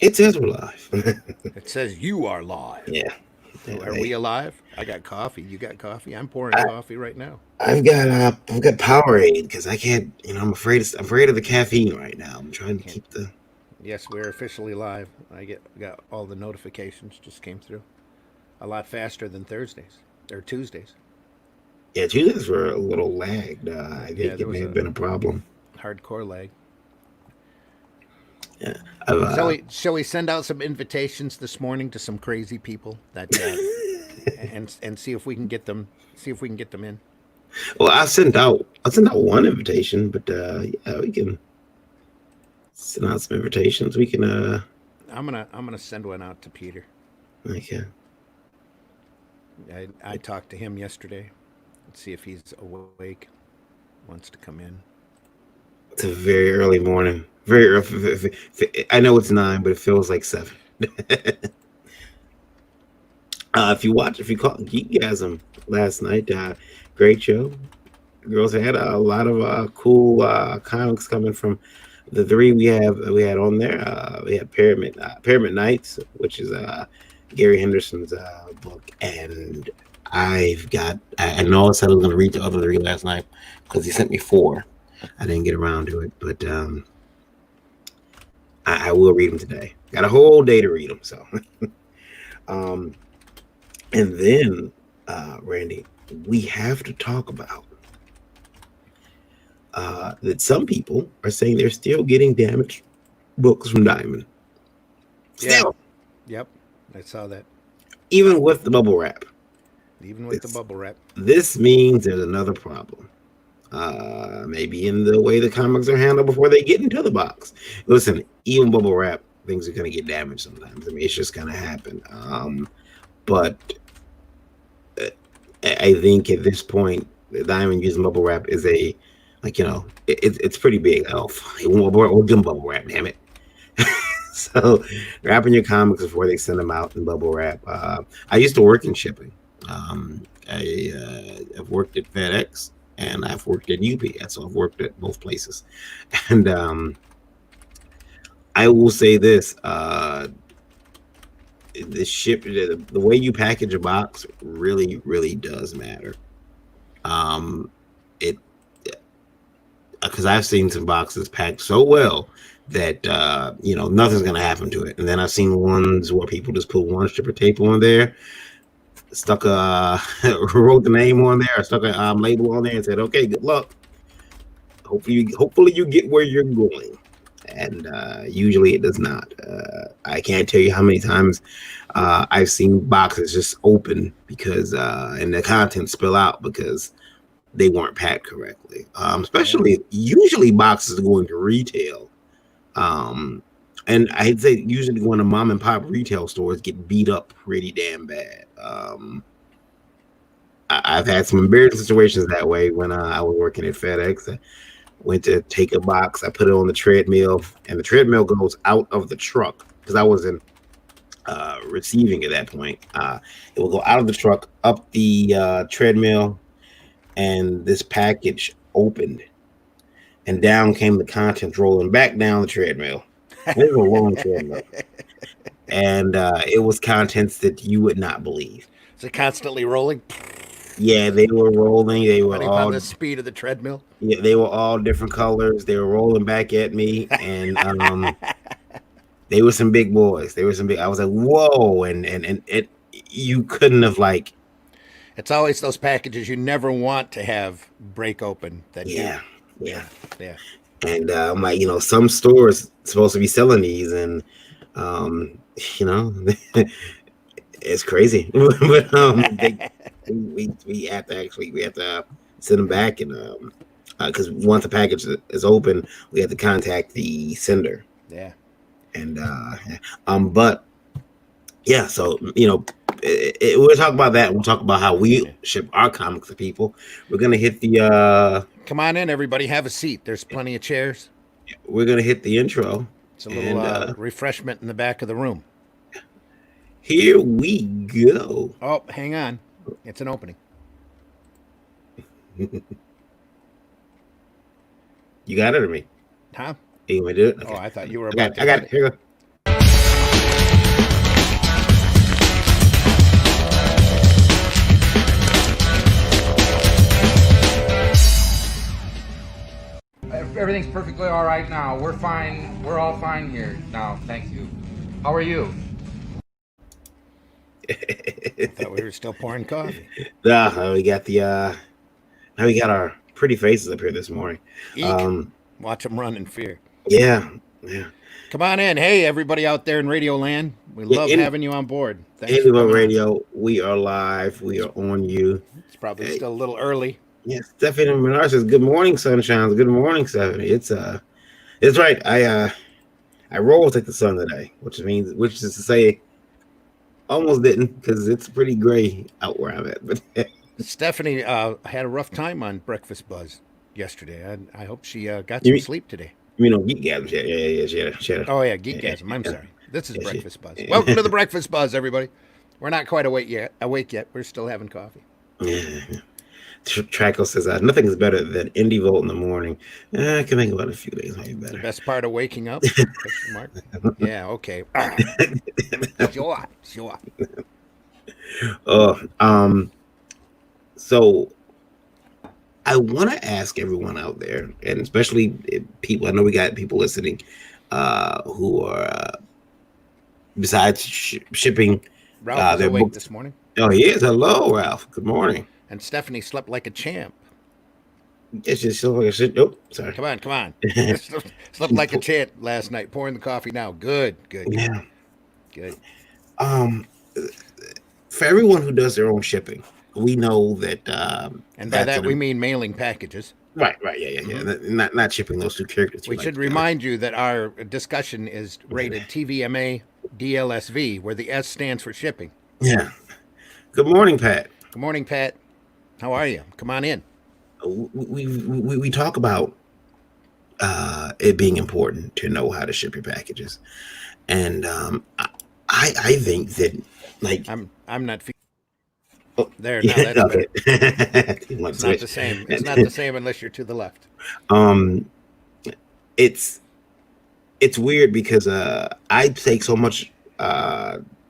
It says we're live. It says you are live. Yeah. So Yeah, are we alive? I got coffee. You got coffee? I'm pouring I, coffee right now. I've got Powerade because I can't. I'm afraid of the caffeine right now. I'm trying to Can't. keep the. Yes, we're officially live. I got all the notifications just came through. A lot faster than Thursdays or Tuesdays. Yeah, Tuesdays were a little lagged. I Yeah, think there it was may have a been a problem. hardcore lag. Yeah, I've Shall we send out some invitations this morning to some crazy people that and see if we can get them in. well, I sent out one invitation, but yeah, we can send out some invitations. We can I'm gonna send one out to Peter. like I talked to him yesterday. Let's see if he's awake. Wants to come in. it's a very early morning. Very early. I know it's 9, but it feels like 7. If you caught Geekgasm last night, great show. Girls had a lot of cool comics coming from the three we had on there. We had Pyramid Nights, which is Gary Henderson's book, and I know I said I was going to read the other three last night because he sent me 4. I didn't get around to it, but I will read them today. Got a whole day to read them, so. um, and then, Randy, we have to talk about that some people are saying they're still getting damaged books from Diamond. Yeah. Still, Yep. I saw that. even with the bubble wrap. Even with the This, bubble wrap. this means there's another problem. Maybe in the way the comics are handled before they get into the box. Listen, even bubble wrap, things are going to get damaged sometimes. I mean, it's just going to happen. But I think at this point, the Diamond using bubble wrap is it's pretty big. We'll give them bubble wrap, damn it. So wrapping your comics before they send them out in bubble wrap. I used to work in shipping. I've worked at FedEx and I've worked at UPS, so I've worked at both places. And I will say this: the way you package a box really, really does matter. It because I've seen some boxes packed so well that nothing's gonna happen to it, and then I've seen ones where people just put one strip of tape on there, stuck a wrote the name on there, or stuck a label on there, and said, "Okay, good luck. Hopefully you get where you're going." And usually it does not. I can't tell you how many times I've seen boxes just open because and the contents spill out because they weren't packed correctly. Yeah. Especially usually boxes going to retail. Um, and I'd say usually when the mom and pop retail stores get beat up pretty damn bad. I've had some embarrassing situations that way when I was working at FedEx. I went to take a box, I put it on the treadmill, and the treadmill goes out of the truck because I was in receiving at that point. It will go out of the truck, up the treadmill, and this package opened, and down came the contents rolling back down the treadmill. It was a long treadmill, and it was contents that you would not believe. Is it constantly rolling? Yeah, they were rolling. Depending upon the speed of the treadmill. They were all different colors. They were rolling back at me, and they were some big boys. They were some big. I was like, whoa, and it. You couldn't have like. It's always those packages you never want to have break open that do. Yeah, yeah. Yeah. Yeah. And I'm like, some stores supposed to be selling these, and um, you know, it's crazy. But we have to send them back, and because once the package is open, we have to contact the sender, Yeah. and but yeah, so we'll talk about that. We'll talk about how we ship our comics to people. We're gonna hit the Come on in, everybody. Have a seat. There's plenty of chairs. we're gonna hit the intro, It's a little and refreshment in the back of the room. here we go. Oh, hang on. It's an opening. You got it or me? Huh? You want me to do it? Oh, Okay. I thought you were I about got it. to I got hit it. it. Here we go. everything's perfectly all right now. We're fine. We're all fine here now. Thank you. How are you? I thought we were still pouring coffee. We got the now we got our pretty faces up here this morning. Eek. Watch them run in fear. Yeah, yeah. Come on in. Hey, everybody out there in Radio Land. We Yeah, love in- having you on board. Thanks Hey, for Lebo coming on. Radio, we are live. We are on you. It's probably Hey. still a little early. Yes, Stephanie Menard says, "Good morning, sunshines. Good morning, Stephanie." It's right. I rolled at the sun today, which is to say, almost didn't because it's pretty gray out where I'm at. But Stephanie had a rough time on Breakfast Buzz yesterday. I hope she got You some mean- sleep today. you know, geek gabs. Yeah. She had a- Oh, yeah, Geekgasm. I'm Yeah. sorry. This is Yeah, Breakfast Buzz. yeah. Welcome to the Breakfast Buzz, everybody. We're not quite awake yet. We're still having coffee. Yeah. Trackle says, "Nothing's better than Indie Volt in the morning." I can think about a few days maybe The better. best part of waking up? Question mark. Yeah, okay. Sure. So I want to ask everyone out there, and especially people. I know we got people listening who are besides shipping. Ralph was they're awake booked- this morning, Oh, he is. Hello, Ralph. Good morning. and Stephanie slept like a champ. It's just so like shit. Oh, sorry. Come on. Slept like a champ last night. Pouring the coffee now. Good. Yeah. Good. For everyone who does their own shipping, we know that. And by that's that we mean mailing packages. right. Yeah. Not shipping those two characters. We should remind you that our discussion is rated TVMA DLSV, where the S stands for shipping. Yeah. Good morning, Pat. Good morning, Pat. How are you? Come on in. We talk about it being important to know how to ship your packages, and I think that like I'm not. Oh, There, now that's okay. better. You want It's to not switch? the same. It's not the same unless you're to the left. It's weird because I take so much.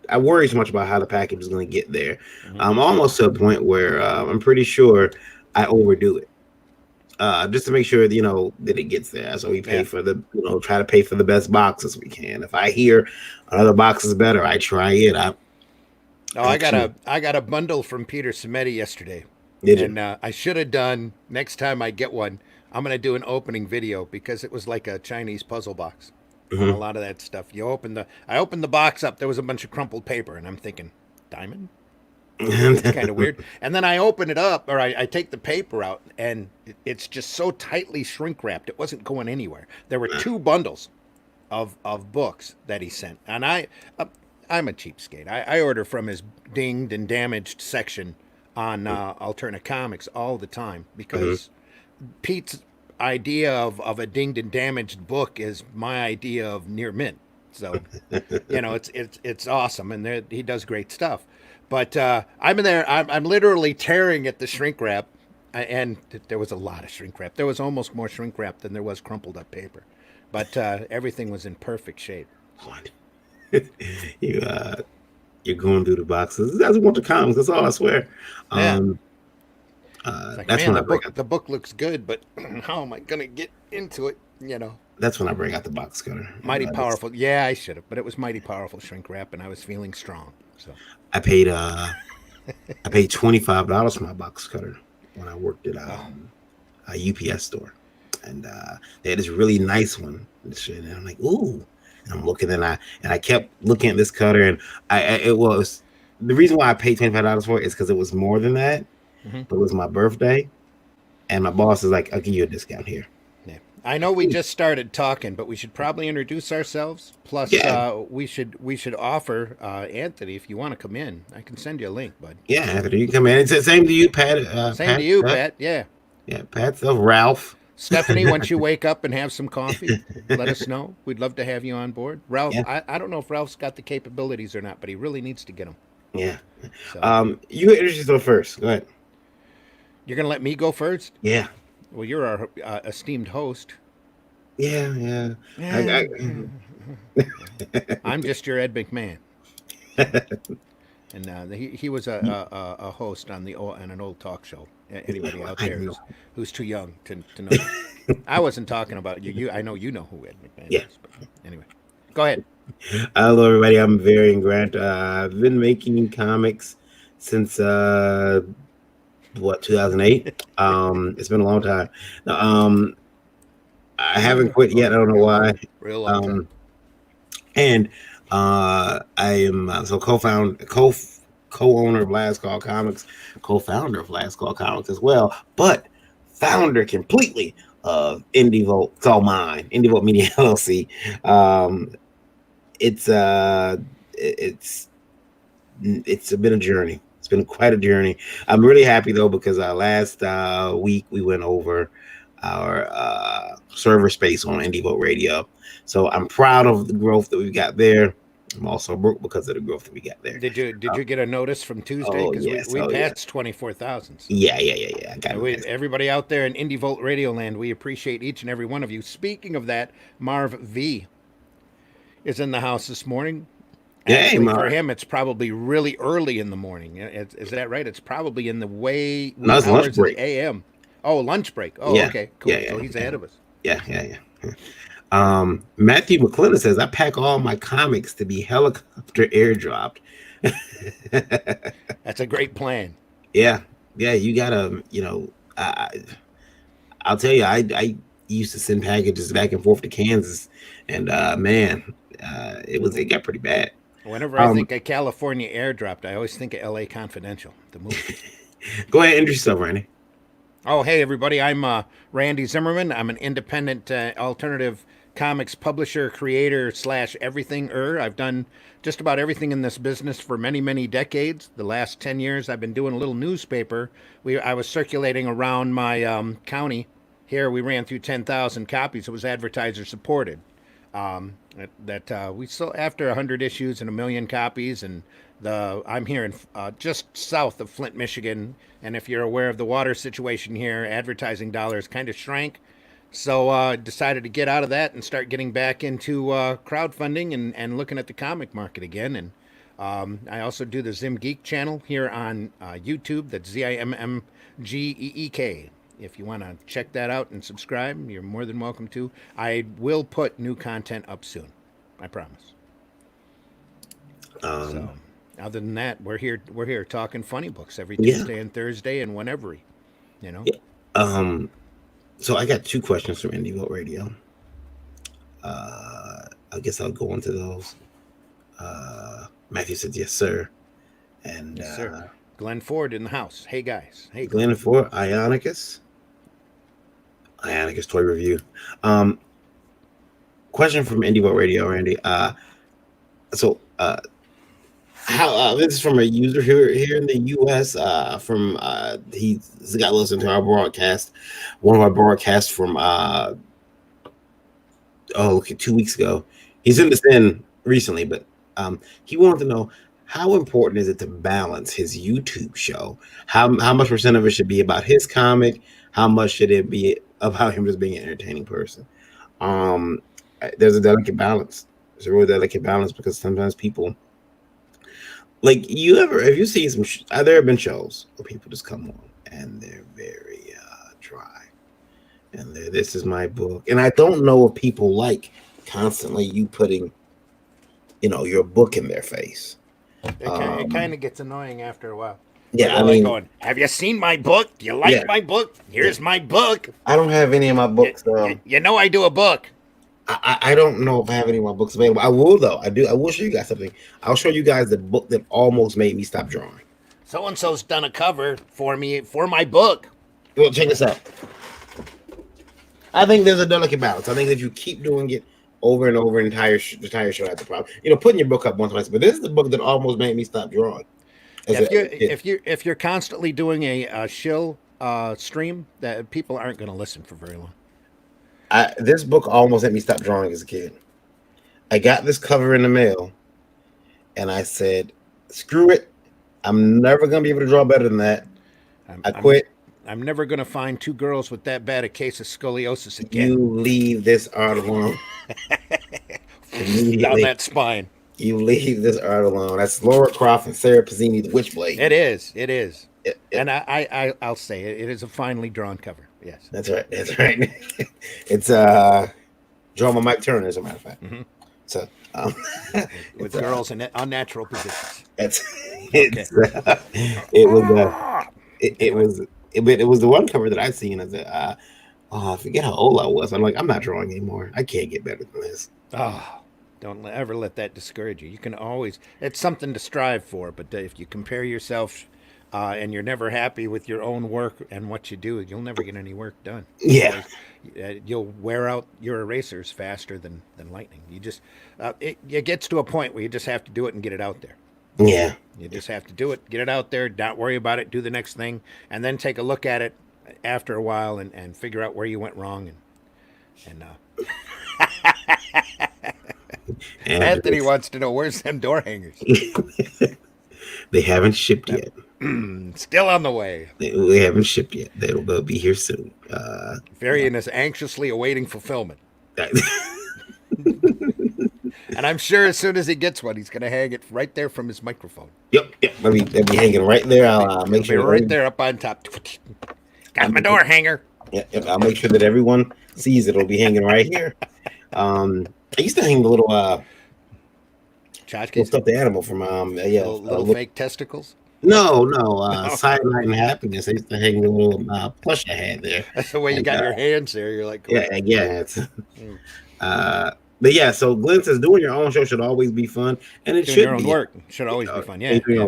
I worry so much about how the package is going to get there. I'm almost to a point where I'm pretty sure I overdo it, just to make sure that it gets there. So we pay for the try to pay for the best boxes we can. If I hear another box is better, I try it. I got a bundle from Peter Simeti yesterday. Did you? And I should have done, next time I get one, I'm going to do an opening video because it was like a Chinese puzzle box. On a lot of that stuff. I opened the box up. There was a bunch of crumpled paper, and I'm thinking, diamond? It's kind of weird. And then I open it up, or I take the paper out, and it's just so tingly shrink wrapped. It wasn't going anywhere. There were 2 bundles of books that he sent, and I'm a cheapskate. I order from his dinged and damaged section on Alterna Comics all the time because Pete's idea of a dinged and damaged book is my idea of near mint. So, it's awesome, and he does great stuff. But I'm in there. I'm literally tearing at the shrink wrap, and there was a lot of shrink wrap. There was almost more shrink wrap than there was crumpled up paper, but everything was in perfect shape. What? You're going through the boxes. That's want the comics. That's all I swear. Yeah. That's Man, when I bring the book looks good, but how am I gonna get into it? That's when I bring out the box cutter. Mighty powerful. Yeah, I should have, but it was mighty powerful shrink wrap, and I was feeling strong. So I paid $25 for my box cutter when I worked at a UPS store, and they had this really nice one. And I'm like, ooh. And I'm looking, and I kept looking at this cutter, and it was the reason why I paid $25 for it is because it was more than that. But it was my birthday, and my boss is like, "I'll give you a discount here." yeah, I know we just started talking, but we should probably introduce ourselves. Plus, we should offer Anthony, if you want to come in, I can send you a link, bud. Yeah, Anthony, you come in. It's the same to you, Pat. Same to you, Pat. Yeah. Yeah, Pat's Ralph. Stephanie, once you wake up and have some coffee, let us know. We'd love to have you on board. Ralph, Yeah. I don't know if Ralph's got the capabilities or not, but he really needs to get them. Yeah. So, You introduce yourself first. Go ahead. you're going to let me go first? Yeah. Well, you're our esteemed host. Yeah. I'm just your Ed McMahon. And he was a host on an old talk show. Anybody out I there know. who's too young to know? I wasn't talking about you. I know you know who Ed McMahon Yeah. is. But anyway, go ahead. Hello, everybody. I'm Varian Grant. I've been making comics since 2008. It's been a long time. Now, I haven't quit yet. I don't know why. Real long time. And I am co-owner of Last Call Comics, co-founder of Last Call Comics as well, but founder completely of Indie Vote. It's all mine. Indie Vote Media LLC. It's been a journey. It's been quite a journey. I'm really happy though because last week we went over our server space on Indie Vote Radio. So I'm proud of the growth that we've got there. I'm also broke because of the growth that we got there. Did you get a notice from Tuesday? Because we passed 24,000. Yeah. I got it. Everybody out there in Indie Vote Radio Land, we appreciate each and every one of you. Speaking of that, Marv V is in the house this morning. Actually, for him, it's probably really early in the morning. Is that right? It's probably in the wee hours of the AM. Oh, lunch break. Oh, yeah. Okay, cool. So he's ahead of us. Yeah. Matthew McClellan says, I pack all my comics to be helicopter airdropped. That's a great plan. Yeah, you gotta, I'll tell you, I used to send packages back and forth to Kansas, and it got pretty bad. Whenever I think of California airdropped, I always think of LA Confidential, the movie. Go ahead, introduce yourself, Randy. Oh, hey, everybody. I'm Randy Zimmerman. I'm an independent alternative comics publisher, creator / everything. I've done just about everything in this business for many, many decades. The last 10 years, I've been doing a little newspaper. I was circulating around my county. Here, we ran through 10,000 copies. It was advertiser supported. We still, after 100 issues and 1 million copies, and I'm here in just south of Flint, Michigan. And if you're aware of the water situation here, advertising dollars kind of shrank. So decided to get out of that and start getting back into crowdfunding and looking at the comic market again. And I also do the Zim Geek channel here on YouTube. That's ZIMMGEEK. If you want to check that out and subscribe, you're more than welcome to. I will put new content up soon. I promise. So, other than that, we're here talking funny books every Tuesday and Thursday and whenever, Yeah. So I got 2 questions from Indie Vote Radio. I guess I'll go into those. Matthew said, yes, sir. And yes, sir. Glenn Ford in the house. Hey, guys. Hey, Glenn Ford, Ionicus Toy Review. Question from Indie Vote Radio, Randy. How this is from a user here in the U.S. He's got listened to our broadcast, one of our broadcasts from 2 weeks ago. He's in this in recently, but he wanted to know how important is it to balance his YouTube show? How much percent of it should be about his comic? How much should it be about him just being an entertaining person? There's a delicate balance. There's a real delicate balance because sometimes people. Like have you seen there have been shows where people just come on and they're very dry, and this is my book, and I don't know if people like constantly you putting, your book in their face. It kind of gets annoying after a while. Yeah, I mean, going, have you seen my book? Do you like my book? Here's my book. I don't have any of my books. I do a book. I don't know if I have any of my books available. I will though. I do. I will show you guys something. I'll show you guys the book that almost made me stop drawing. So and so's done a cover for me for my book. Well, check this out. I think there's a delicate balance. I think that you keep doing it over and over, the entire show has the problem. Putting your book up once or twice, but this is the book that almost made me stop drawing. If you're constantly doing a shill stream, that people aren't going to listen for very long. This book almost made me stop drawing as a kid. I got this cover in the mail, and I said, "Screw it! I'm never gonna be able to draw better than that." I quit. I'm never gonna find 2 girls with that bad a case of scoliosis again. You leave this art alone. Down that spine. You leave this art alone. That's Laura Croft and Sarah Pazzini, the Witchblade. It is. It is. It- And I'll say it. It is a finely drawn cover. Yes. That's right. That's right. It's drawn by Mike Turner, as a matter of fact. Mhm. So With it's, girls in unnatural positions. it's it was it was the one cover that I seen as a I forget how old I was. I'm like, I'm not drawing anymore. I can't get better than this. Oh, don't ever let that discourage you. You can always, it's something to strive for, but if you compare yourself and you're never happy with your own work and what you do, you'll never get any work done. Yeah. You'll wear out your erasers faster than lightning. You just, it gets to a point where you just have to do it and get it out there. Yeah. You just have to do it, get it out there, not worry about it, do the next thing, and then take a look at it after a while and figure out where you went wrong. And And Anthony wants to know, where's them door hangers? they haven't shipped yet. Still on the way. They haven't shipped yet. They'll be here soon. Varian is anxiously awaiting fulfillment. And I'm sure as soon as he gets one, he's going to hang it right there from his microphone. Yep. They'll be hanging right there. I'll make It'll be sure right there up on top. Got my door hanger. Yep, I'll make sure that everyone sees it. It'll be hanging right here. I used to hang the little Tchotchkes? stuffed animal from Little fake testicles. no Cyanide and Happiness. I used to hang the little plush I had there. That's the way you And, got your hands there. You're like, Yeah. It's, but yeah, so Glenn says doing your own show should always be fun, and it doing should your own be. work should always be fun. Yeah. Yeah.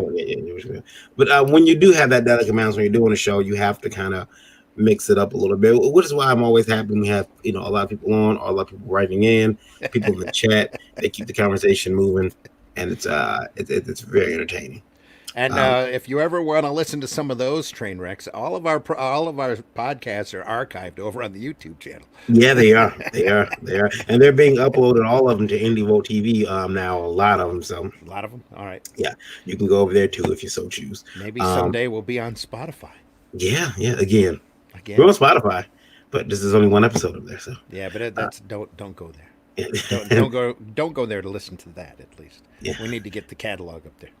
But when you do have that delicate balance when you're doing a show, you have to kind of mix it up a little bit, which is why I'm always happy when we have a lot of people on, or a lot of people writing in, people in the chat. They keep the conversation moving, and it's very entertaining. And if you ever want to listen to some of those train wrecks, all of our podcasts are archived over on the YouTube channel. Yeah, they are, and they're being uploaded, all of them, to IndieVolt TV now. A lot of them, so A lot of them. All right. yeah, you can go over there too if you so choose. Maybe someday we'll be on Spotify Yeah, again. again. We're on Spotify, but this is only one episode of there, so Yeah, but that's don't go there. yeah. Don't go there to listen to that. At least Yeah. we need to get the catalog up there.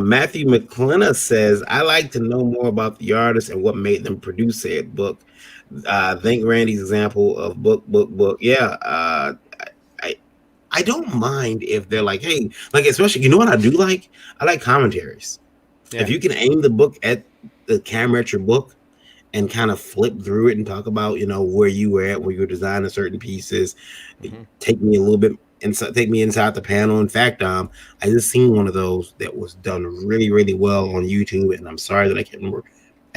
Matthew McClenna says, I like to know more about the artist and what made them produce said book. Think Randy's example of book. Yeah. I don't mind if they're like, hey, like, especially, what I do like? I like commentaries. Yeah. If you can aim the book at the camera at your book and kind of flip through it and talk about, where you were at, where you were designing certain pieces, take me a little bit take me inside the panel. In fact, I just seen one of those that was done really, really well on YouTube, and I'm sorry that I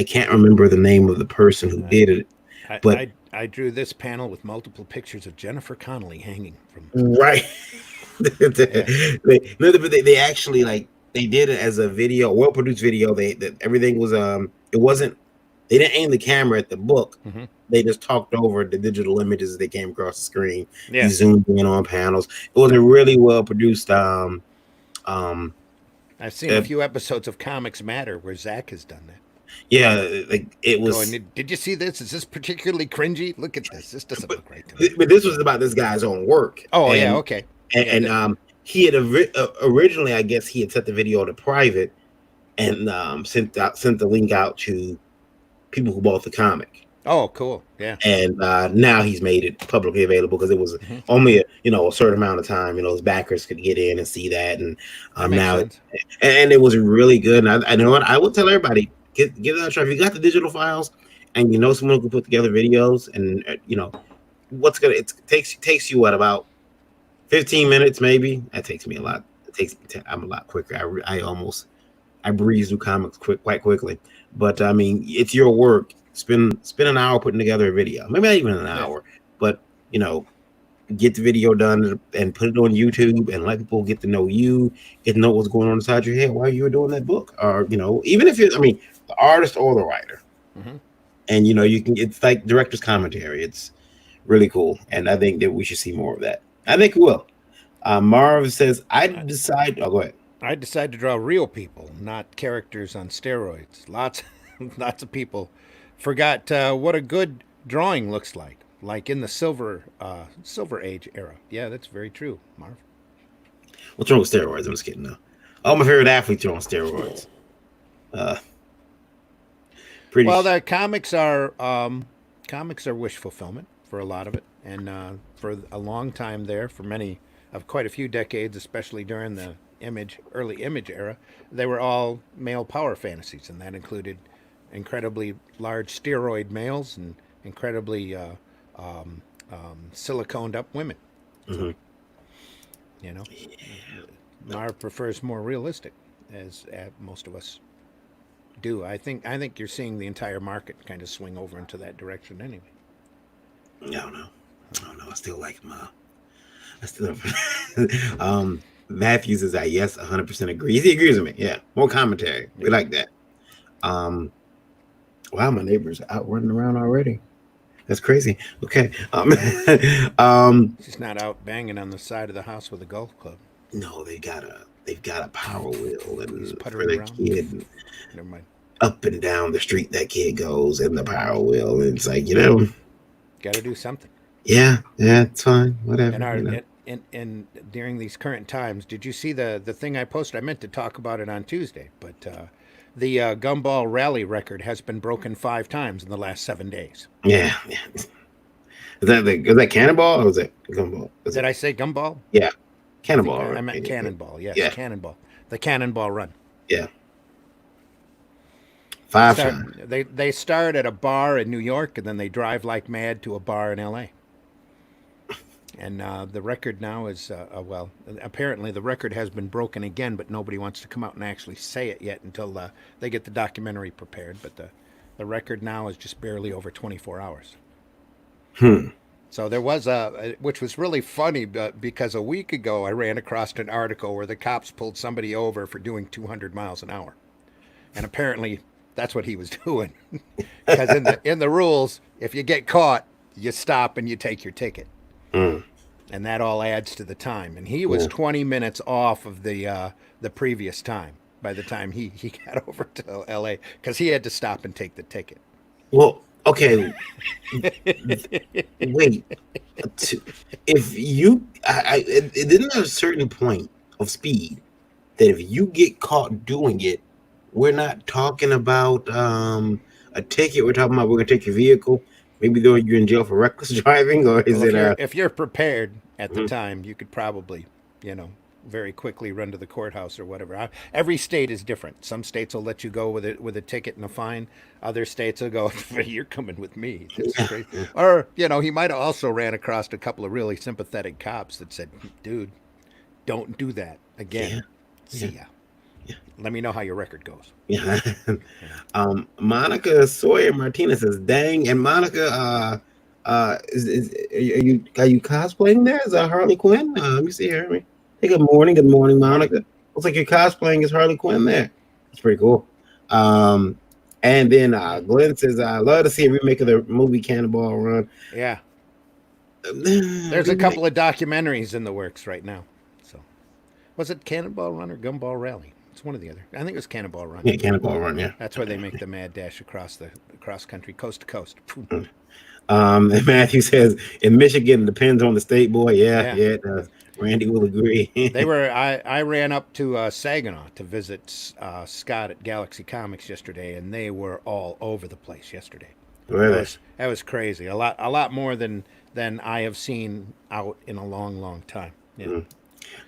can't remember the name of the person who did it. But I drew this panel with multiple pictures of Jennifer Connelly hanging from. Right. They actually, like, they did it as a video, well-produced video. Everything was it wasn't. They didn't aim the camera at the book. Mm-hmm. They just talked over the digital images as they came across the screen. Yeah. He zoomed in on panels. It was a really well produced. I've seen a few episodes of Comics Matter where Zach has done that. Yeah, like it was. Going, did you see this? Is this particularly cringy? Look at this. This doesn't look right to me. But this was about this guy's own work. Oh, yeah, okay. And he had originally, I guess, he had set the video to private and sent the link out to people who bought the comic. Oh, cool. Yeah. And now he's made it publicly available because it was only a certain amount of time. His backers could get in and see that, and now and it was really good. And I know what I would tell everybody: give that a try. If you got the digital files and someone who can put together videos, and it takes you what, about 15 minutes maybe. That takes me a lot. I'm a lot quicker. I breeze through comics quite quickly. But I mean, it's your work. Spend an hour putting together a video, maybe not even an hour, but get the video done and put it on YouTube and let people get to know you, get to know what's going on inside your head while you were doing that book, or even if the artist or the writer, and it's like director's commentary. It's really cool, and I think that we should see more of that. I think we will. Marv says, go ahead. I decided to draw real people, not characters on steroids. Lots of people forgot what a good drawing looks like in the Silver Age era. Yeah, that's very true, Marv. What's wrong with steroids? I'm just kidding. No. All my favorite athletes are on steroids. Uh, pretty. Well, the comics are wish fulfillment for a lot of it, and for a long time there, for many of quite a few decades, especially during the early image era, they were all male power fantasies, and that included incredibly large steroid males and incredibly siliconed up women. Mhm. You know, Mara prefers more realistic, as most of us do. I think you're seeing the entire market kind of swing over into that direction anyway. I don't know. I don't know. I still like him. I still. Matthew says, "I yes, 100% agree." He agrees with me. Yeah, more commentary. We like that. Wow, my neighbors are out running around already. That's crazy. Okay. She's not out banging on the side of the house with a golf club. No, they've got a power wheel and He's for puttering the around. kid. Never mind. Up and down the street that kid goes in the power wheel. And it's like, Got to do something. yeah, it's fine. Whatever. And our and during these current times, did you see the thing I posted? I meant to talk about it on Tuesday, but the Gumball Rally record has been broken 5 times in the last 7 days. Yeah. Is that Cannonball or was it Gumball? Did I say Gumball? Yeah. Cannonball. I meant Cannonball. Yes, Yeah. Cannonball. The Cannonball Run. Yeah. 5 times. They start at a bar in New York and then they drive like mad to a bar in L.A. And the record now is, well, apparently the record has been broken again, but nobody wants to come out and actually say it yet until they get the documentary prepared. But the record now is just barely over 24 hours. So there was which was really funny because a week ago I ran across an article where the cops pulled somebody over for doing 200 miles an hour. And apparently that's what he was doing. Because in the rules, if you get caught, you stop and you take your ticket. And that all adds to the time. And he was 20 minutes off of the previous time by the time he got over to L.A. because he had to stop and take the ticket. Well, okay. Wait. If you, it isn't a certain point of speed that if you get caught doing it, we're not talking about a ticket. We're talking about we're going to take your vehicle. Maybe throw you in jail for reckless driving, or is if you're prepared at the time, you could probably, very quickly run to the courthouse or whatever. Every state is different. Some states will let you go with a ticket and a fine. Other states will go, "You're coming with me." That's crazy. Or he might have also ran across a couple of really sympathetic cops that said, "Dude, don't do that again. See ya. Yeah. Let me know how your record goes." Yeah. Monica Sawyer Martinez says, "Dang!" And Monica, are you cosplaying there? Is that Harley Quinn? Let me see here. Hey, good morning, Monica. Looks like you're cosplaying as Harley Quinn there. It's pretty cool. And then Glenn says, "I love to see a remake of the movie Cannonball Run." Yeah. There's a couple of documentaries in the works right now. So, was it Cannonball Run or Gumball Rally? It's one or the other. I think it was Cannonball Run. Yeah, Cannonball Run. Yeah. That's where they make the mad dash across country, coast to coast. And Matthew says, "In Michigan, it depends on the state, boy." Yeah, it does. Randy will agree. I ran up to Saginaw to visit Scott at Galaxy Comics yesterday, and they were all over the place yesterday. Really? That was crazy. A lot more than I have seen out in a long, long time. Yeah.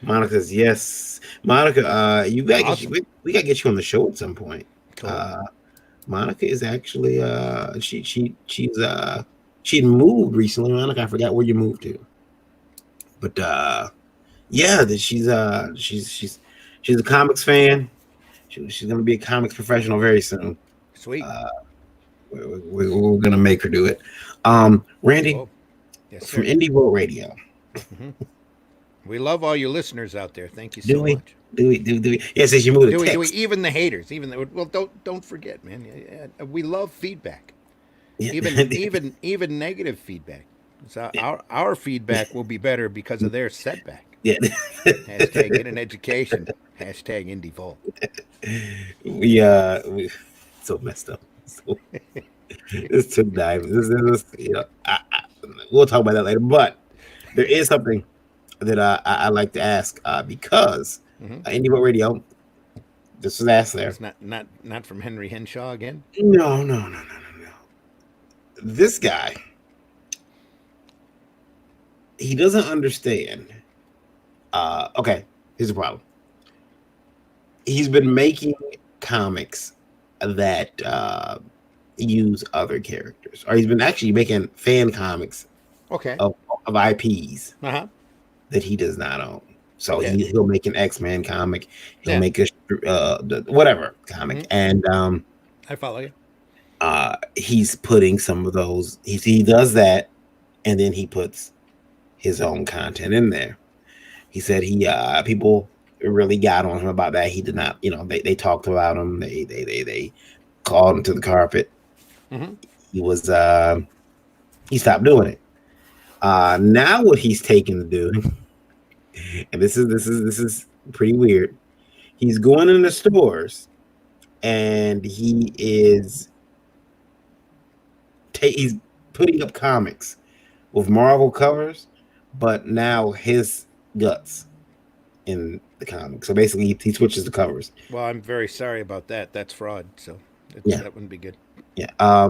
Monica says, "Yes, Monica. You got Awesome. we got to get you on the show at some point." Cool. Monica is actually she moved recently. Monica, I forgot where you moved to, but she's a comics fan. She's gonna be a comics professional very soon. Sweet. We're gonna make her do it. Randy, yes, from Indie World Radio. Mm-hmm. We love all you listeners out there. Thank you so much. Do we? Yes, as you move the text. Do we? Even the haters. Don't forget, man. We love feedback. Yeah. Even negative feedback. So our feedback will be better because of their setback. Yeah. Hashtag get an education. Hashtag Indie Vault. We so messed up. So, it's too dive. We'll talk about that later. But there is something that I like to ask because Indie Boat Radio. This was asked there. It's not from Henry Henshaw again. No. This guy, he doesn't understand. Okay, here's the problem. He's been making comics that use other characters, or he's been actually making fan comics Okay. of IPs Uh-huh. that he does not own. So Okay. he'll make an X-Men comic, he'll Yeah. make a whatever comic, and I follow you. he's putting some of those. He does that, and then he puts his own content in there. He said people really got on him about that. He did not, they talked about him. They called him to the carpet. He was he stopped doing it. Now what he's taken to do, and this is pretty weird. He's going in the stores, and he's putting up comics with Marvel covers, but now his guts in the comic. So basically, he switches the covers. Well, I'm very sorry about that. That's fraud. So that wouldn't be good. Yeah. How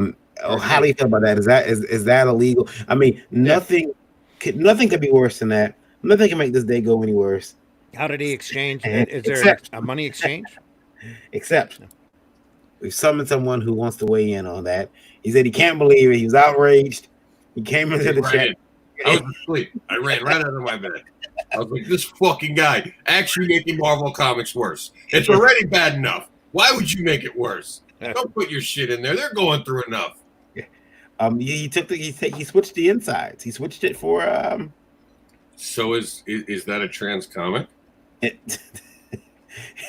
do you feel about that? Is that illegal? I mean, nothing could be worse than that. Nothing can make this day go any worse. How did he exchange? Is there a money exchange? Except we've summoned someone who wants to weigh in on that. He said he can't believe it. He was outraged. He came into the chat. I was asleep. I ran right out of my bed. I was like, this fucking guy actually making Marvel Comics worse. It's already bad enough. Why would you make it worse? Don't put your shit in there. They're going through enough. He switched the insides. He switched it for So is that a trans comic?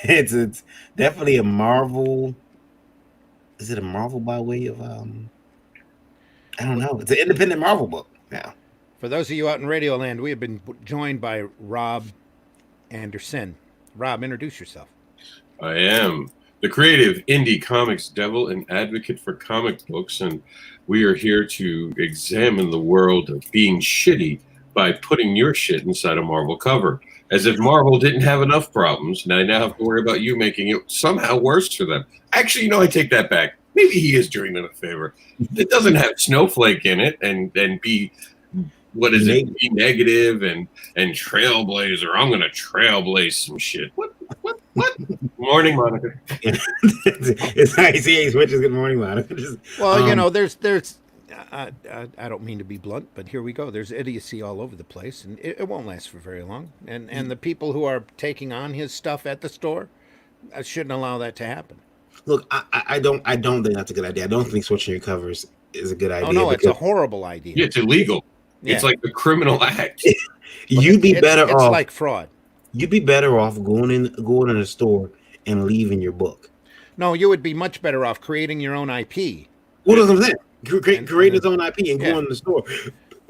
It's definitely a Marvel. Is it a Marvel by way of I don't know. It's an independent Marvel book now. For those of you out in Radioland, we have been joined by Rob Anderson. Rob, introduce yourself. I am the creative indie comics devil and advocate for comic books, and we are here to examine the world of being shitty by putting your shit inside a Marvel cover. As if Marvel didn't have enough problems, and I now have to worry about you making it somehow worse for them. Actually, I take that back. Maybe he is doing them a favor. It doesn't have Snowflake in it and be... What is it? Be negative and trailblazer. I'm gonna trailblaze some shit. What? Morning, Monica. It's nice. He switches. Good morning, Monica. Well, there's. I don't mean to be blunt, but here we go. There's idiocy all over the place, and it won't last for very long. And the people who are taking on his stuff at the store shouldn't allow that to happen. Look, I don't think that's a good idea. I don't think switching your covers is a good idea. Oh no, it's a horrible idea. Yeah, it's illegal. Yeah. It's like a criminal act. You'd be better off. It's like fraud. You'd be better off going in a store and leaving your book. No, you would be much better off creating your own IP. What is that? Create his own IP and go in the store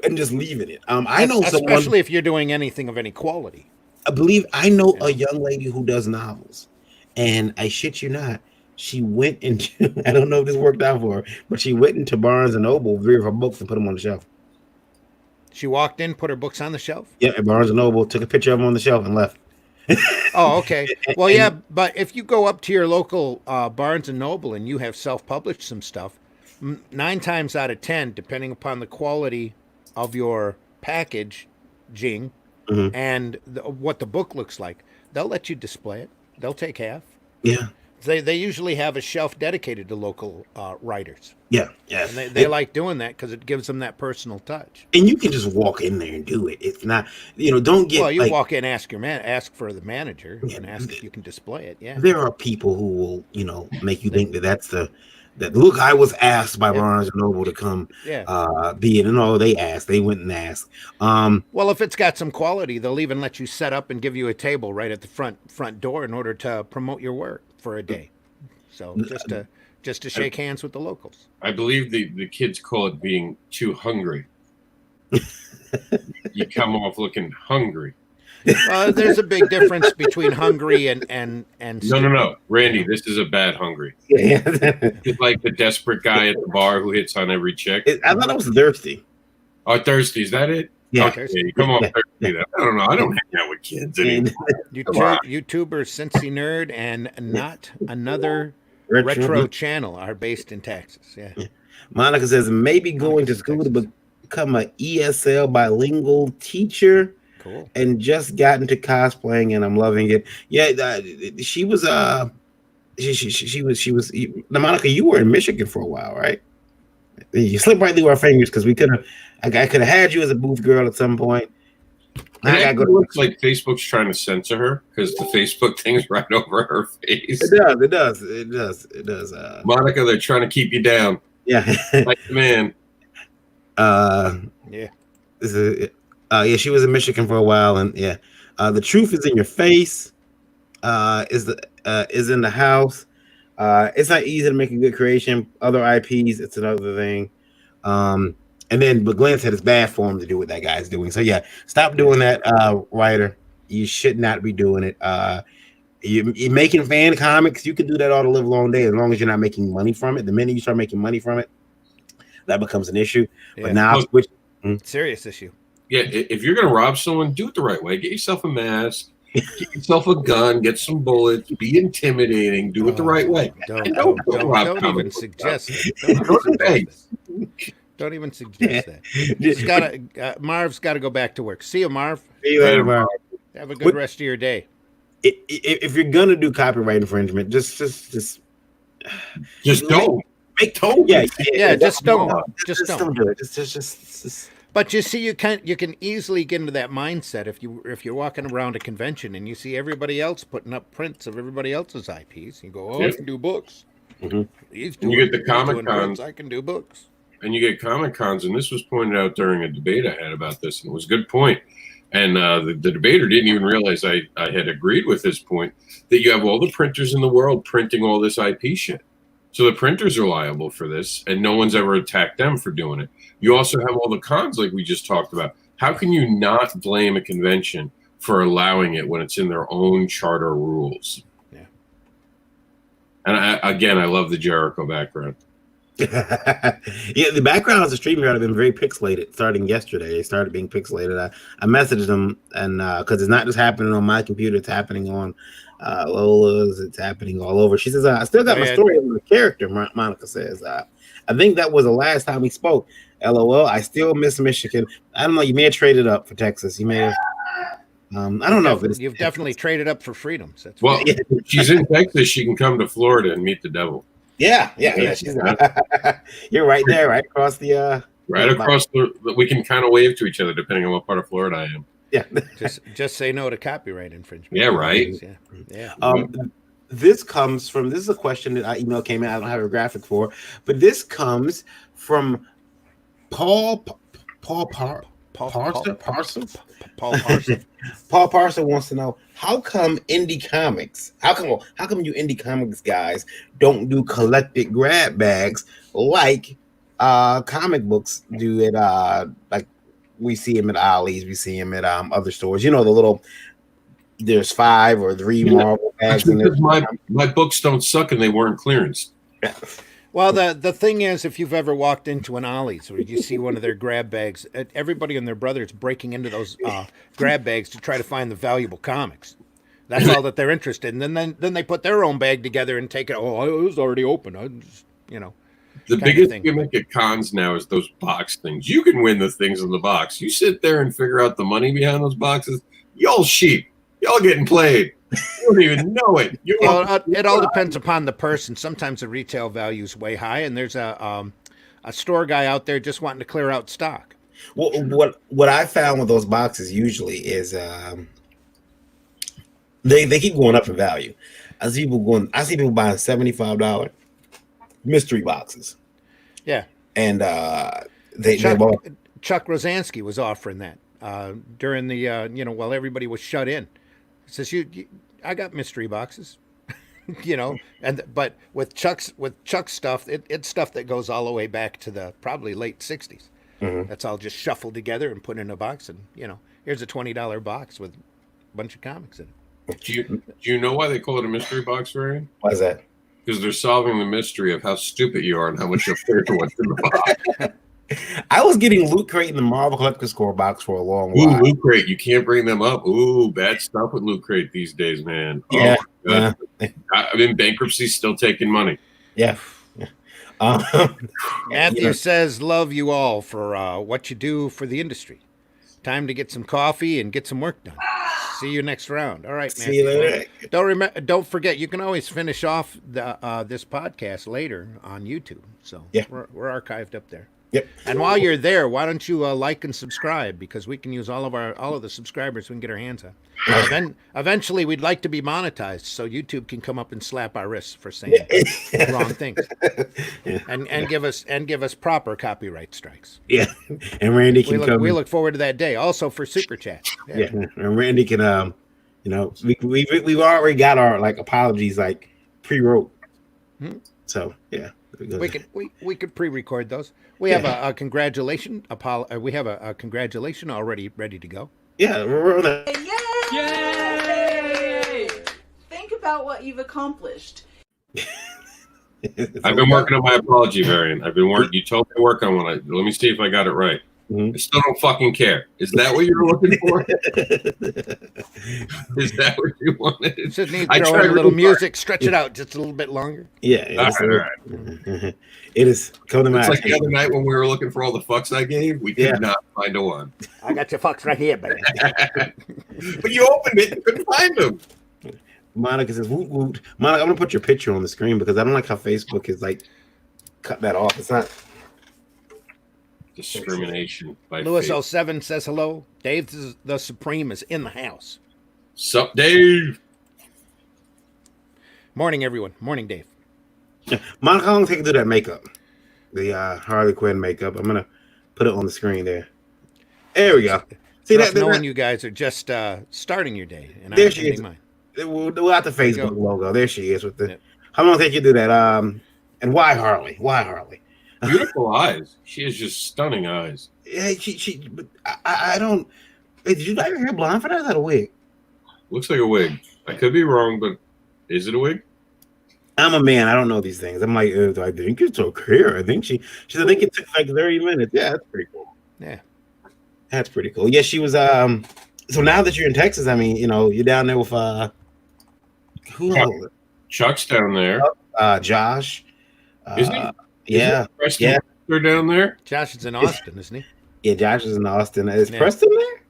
and just leaving it. I know someone, especially if you're doing anything of any quality. I know a young lady who does novels, and I shit you not, she went into, I don't know if this worked out for her, but she went into Barnes and Noble, viewed her books, and put them on the shelf. She walked in, put her books on the shelf? Yeah, at Barnes and Noble, took a picture of them on the shelf and left. Oh, okay. Well, yeah, but if you go up to your local Barnes and Noble and you have self-published some stuff, 9 times out of 10, depending upon the quality of your packaging and what the book looks like, they'll let you display it. They'll take half. Yeah. They usually have a shelf dedicated to local writers. Yeah. And they like doing that because it gives them that personal touch. And you can just walk in there and do it. It's not, don't get. Well, you walk in, ask for the manager, and ask if you can display it. Yeah. There are people who will, make you think that look, I was asked by Barnes and Noble to come be it. And no, they asked. They went and asked. Well, if it's got some quality, they'll even let you set up and give you a table right at the front door in order to promote your work for a day. So just to shake hands with the locals. I believe the kids call it being too hungry. You come off looking hungry. There's a big difference between hungry and No, Randy, this is a bad hungry. Yeah. It's like the desperate guy at the bar who hits on every chick. I thought it was thirsty. Oh, thirsty, is that it? Yeah. Okay, come on. Yeah. I don't know. I don't hang out with kids anymore. YouTuber Cincy Nerd and Not Another Retro Channel are based in Texas. Yeah. Monica says maybe going to school to become an ESL bilingual teacher. Cool. And just got into cosplaying and I'm loving it. Yeah, she was she was now, Monica, you were in Michigan for a while, right? You slipped right through our fingers because we could have I could have had you as a booth girl at some point. It looks like Facebook's trying to censor her because the Facebook thing's right over her face. It does. Monica, they're trying to keep you down. Yeah. Like the man. Yeah. Yeah, she was in Michigan for a while, and yeah, The Truth Is in Your Face is in the house. It's not easy to make a good creation. Other IPs, it's another thing. But Glenn said it's bad form to do what that guy's doing. So yeah, stop doing that, writer. You should not be doing it. You're making fan comics. You can do that all the live long day as long as you're not making money from it. The minute you start making money from it, that becomes an issue. Yeah. But now, serious issue. Yeah, if you're gonna rob someone, do it the right way. Get yourself a mask, get yourself a gun, get some bullets, be intimidating, do it the right way. Don't even suggest it. Don't even suggest that. Marv's got to go back to work. See you, Marv. See you later, Marv. Have a good rest of your day. If you're gonna do copyright infringement, just don't. Just don't do it. Just. But you see, you can easily get into that mindset if you're walking around a convention and you see everybody else putting up prints of everybody else's IPs. You go, I can do books. Mm-hmm. You get the Comic Cons. I can do books. And you get Comic Cons, and this was pointed out during a debate I had about this, and it was a good point. And the debater didn't even realize I had agreed with this point, that you have all the printers in the world printing all this IP shit. So the printers are liable for this, and no one's ever attacked them for doing it. You also have all the cons like we just talked about. How can you not blame a convention for allowing it when it's in their own charter rules? Yeah. And I love the Jericho background. Yeah, the backgrounds of StreamYard have been very pixelated starting yesterday. They started being pixelated. I messaged them, and because it's not just happening on my computer, it's happening on Lola's, it's happening all over. She says, I still got my story on the character, Monica says. I think that was the last time we spoke. LOL, I still miss Michigan. I don't know, you may have traded up for Texas. You may have. I don't know. You've definitely traded up for freedoms. That's well, she's in Texas. She can come to Florida and meet the devil. Yeah. You're right there, right across the. Right across we can kind of wave to each other depending on what part of Florida I am. Yeah. just say no to copyright infringement. Yeah, right. Yeah. This is a question that I email came in. I don't have a graphic for, but this comes from Paul Parser. Paul Parser wants to know, how come indie comics? How come you indie comics guys don't do collected grab bags like comic books do it? Like we see them at Ollie's, we see them at other stores. You know, the little. There's 5 or 3 Marvel bags. Because my books don't suck and they weren't clearance. Yeah. Well, the thing is, if you've ever walked into an Ollie's or you see one of their grab bags, everybody and their brother is breaking into those grab bags to try to find the valuable comics. That's all that they're interested in. And then they put their own bag together and take it. Oh, it was already open. The biggest gimmick at cons now is those box things. You can win the things in the box. You sit there and figure out the money behind those boxes. Y'all sheep. Y'all getting played. You don't even know it. It all depends upon the person. Sometimes the retail value is way high, and there's a store guy out there just wanting to clear out stock. Well, what I found with those boxes usually is they keep going up in value. I see people buying $75 mystery boxes. Yeah, and Chuck Rosansky was offering that during the while everybody was shut in. He says, I got mystery boxes, but with Chuck's stuff, it's stuff that goes all the way back to the probably late 60s. Mm-hmm. That's all just shuffled together and put in a box, and here's a $20 box with a bunch of comics in it. Do you know why they call it a mystery box, Ryan? Why is that? Because they're solving the mystery of how stupid you are and how much you'll figure what's in the box. I was getting Loot Crate in the Marvel Collector Score box for a long Ooh, while. Loot Crate. You can't bring them up. Ooh, bad stuff with Loot Crate these days, man. Yeah, Oh, my God. I'm in bankruptcy, still taking money. yeah. Um, Matthew says, "Love you all for what you do for the industry. Time to get some coffee and get some work done. See you next round." All right, See you Matthew. later. Don't forget, you can always finish off this podcast later on YouTube. So Yeah. we're archived up there. Yep. And while you're there, why don't you like and subscribe, because we can use all of the subscribers we can get our hands on. Then eventually, we'd like to be monetized, so YouTube can come up and slap our wrists for saying wrong things, and give us proper copyright strikes. Yeah, and Randy can come. We look forward to that day. Also for super chat. Yeah, and Randy can we've already got our apologies pre-wrote. So yeah, we could pre-record those. We have a congratulation. We have a congratulation already ready to go. Yeah, we're on that. Yay! Think about what you've accomplished. I've been working on my apology variant. I've been working. You told me to work on one. Let me see if I got it right. Mm-hmm. I still don't fucking care. Is that what you're looking for? Is that what you wanted? Just need to throw in a little music, stretch it out just a little bit longer. Yeah, All right. It is coming to It's my like the other night when we were looking for all the fucks I gave. We did not find a one. I got your fucks right here, baby. But you opened it and couldn't find them. Monica says, woot woot. Monica, I'm gonna put your picture on the screen because I don't like how Facebook is cut that off. It's not discrimination by Lewis faith. 07 says hello. Dave the Supreme is in the house. Sup, Dave? Morning, everyone. Morning, Dave. Monica, how long does it take to do that makeup? The Harley Quinn makeup. I'm gonna put it on the screen there. There we go. See that? Knowing you guys are just starting your day, and There I'm she is. ending mine. Without the Facebook logo. There she is with the. Yep. How long did you do that? And why Harley? Why Harley? Beautiful eyes. She has just stunning eyes. Yeah, she. But I don't. Did you dye your hair blonde for that? Or is that a wig? Looks like a wig. I could be wrong, but is it a wig? I'm a man. I don't know these things. I'm like, I think it's okay. I think she said, I think it took 30 minutes. Yeah, that's pretty cool. Yeah, that's pretty cool. Yeah, she was. So now that you're in Texas, I mean, you're down there with who else? Chuck's down there. Josh. Is he? Yeah. Yeah. They're down there. Josh is in Austin, isn't he? Yeah, Josh is in Austin. Is Preston there?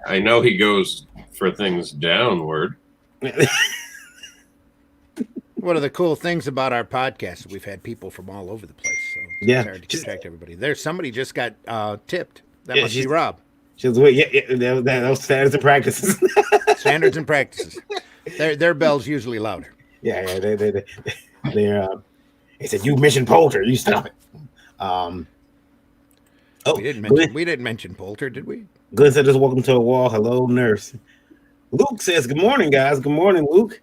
I know he goes for things downward. One of the cool things about our podcast, we've had people from all over the place. So it's hard to contact everybody. There's somebody just got tipped. That must be Rob. She was those standards and practices. Standards and practices. Their bell's usually louder. Yeah, they said you mentioned Poulter. You stop it. We didn't mention Poulter, did we? Glenn said, just welcome to a wall. Hello, nurse. Luke says, good morning, guys. Good morning, Luke.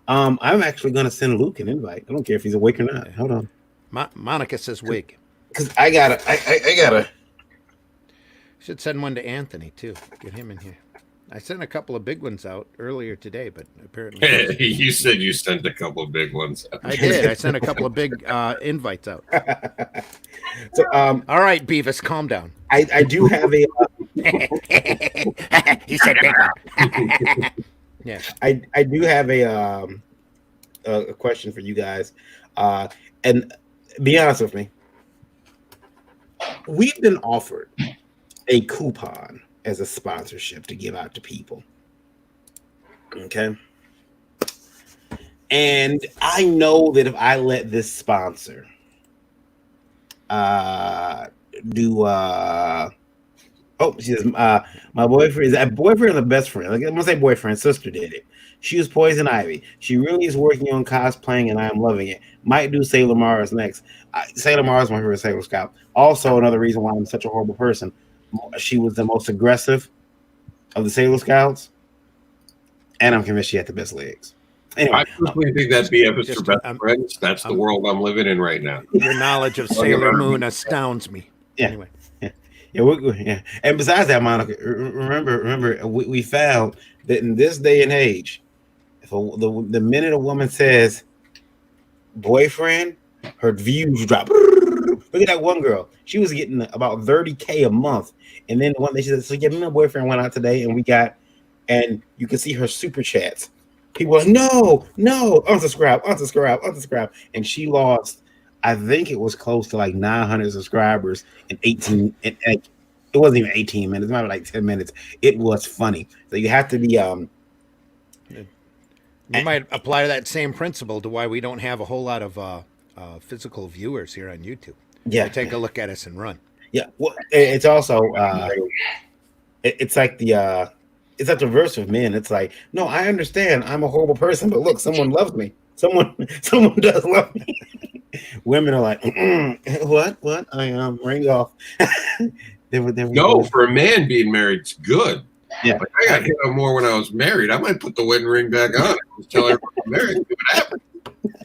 I'm actually going to send Luke an invite. I don't care if he's awake or not. Hold on. Monica says wig. Because I gotta. Should send one to Anthony, too. Get him in here. I sent a couple of big ones out earlier today, but apparently... You said you sent a couple of big ones out. I did. I sent a couple of big invites out. So, all right, Beavis, calm down. I do have a... He said big one. Yeah. I do have a question for you guys. And be honest with me. We've been offered a coupon as a sponsorship to give out to people. Okay. And I know that if I let this sponsor she says my boyfriend is that boyfriend or the best friend? Like, I'm gonna say boyfriend, sister did it. She was Poison Ivy. She really is working on cosplaying and I'm loving it. Might do Sailor Mars next. Sailor Mars is my favorite Sailor Scout. Also, another reason why I'm such a horrible person. She was the most aggressive of the Sailor Scouts, and I'm convinced she had the best legs. Anyway, I personally think that BF is for best friends. That's the world I'm living in right now. Your knowledge of Sailor Moon astounds me. Yeah. Anyway. Yeah. And besides that, Monica, remember, we found that in this day and age, if the minute a woman says boyfriend, her views drop. Look at that one girl. She was getting about 30K a month. And then one day she said, so yeah, me and my boyfriend went out today and and you can see her super chats. People were like, no, unsubscribe. And she lost, I think it was close to like 900 subscribers in 18, and it wasn't even 18 minutes, it might be like 10 minutes. It was funny. So you have to be, You might apply to that same principle to why we don't have a whole lot of physical viewers here on YouTube. yeah. They take a look at us and run. Yeah. Well, it's also, it's like it's like the reverse of men. It's like, no, I understand I'm a horrible person, but look, someone loves me. Someone does love me. Women are like, what? I ring off. No, for a man, being married's good. Yeah. Like, I got hit on more when I was married. I might put the wedding ring back on. Just tell everyone I'm married. See what happens.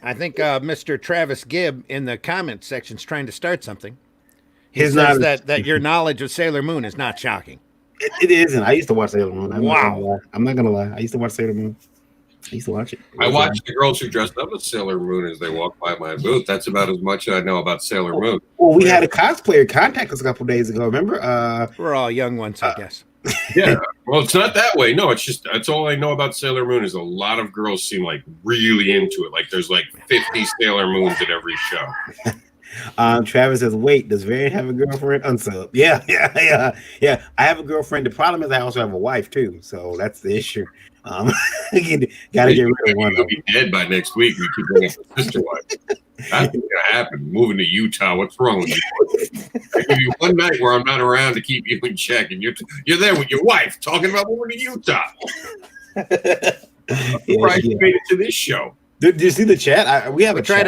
I think Mr. Travis Gibb in the comment section is trying to start something. He His says knowledge- that your knowledge of Sailor Moon is not shocking. It isn't. I used to watch Sailor Moon. Wow. I'm not gonna lie. I used to watch Sailor Moon. I used to watch it. I watch the girls who dressed up as Sailor Moon as they walk by my booth. That's about as much as I know about Sailor Moon. Well, we had a cosplayer contact us a couple days ago. Remember? We're all young ones, I guess. Yeah. Well, it's not that way. No, it's just that's all I know about Sailor Moon is a lot of girls seem like really into it. Like there's like 50 Sailor Moons at every show. Travis says, wait, does Varian have a girlfriend? Unsub. Yeah. I have a girlfriend. The problem is I also have a wife too, so that's the issue. Gotta get rid of one. You'll be dead by next week. We keep going for sister wife. That's gonna happen. Moving to Utah. What's wrong with you? I give you one night where I'm not around to keep you in check, and you're there with your wife talking about moving to Utah. Right, you made it to this show. Did you see the chat? We have We a chat.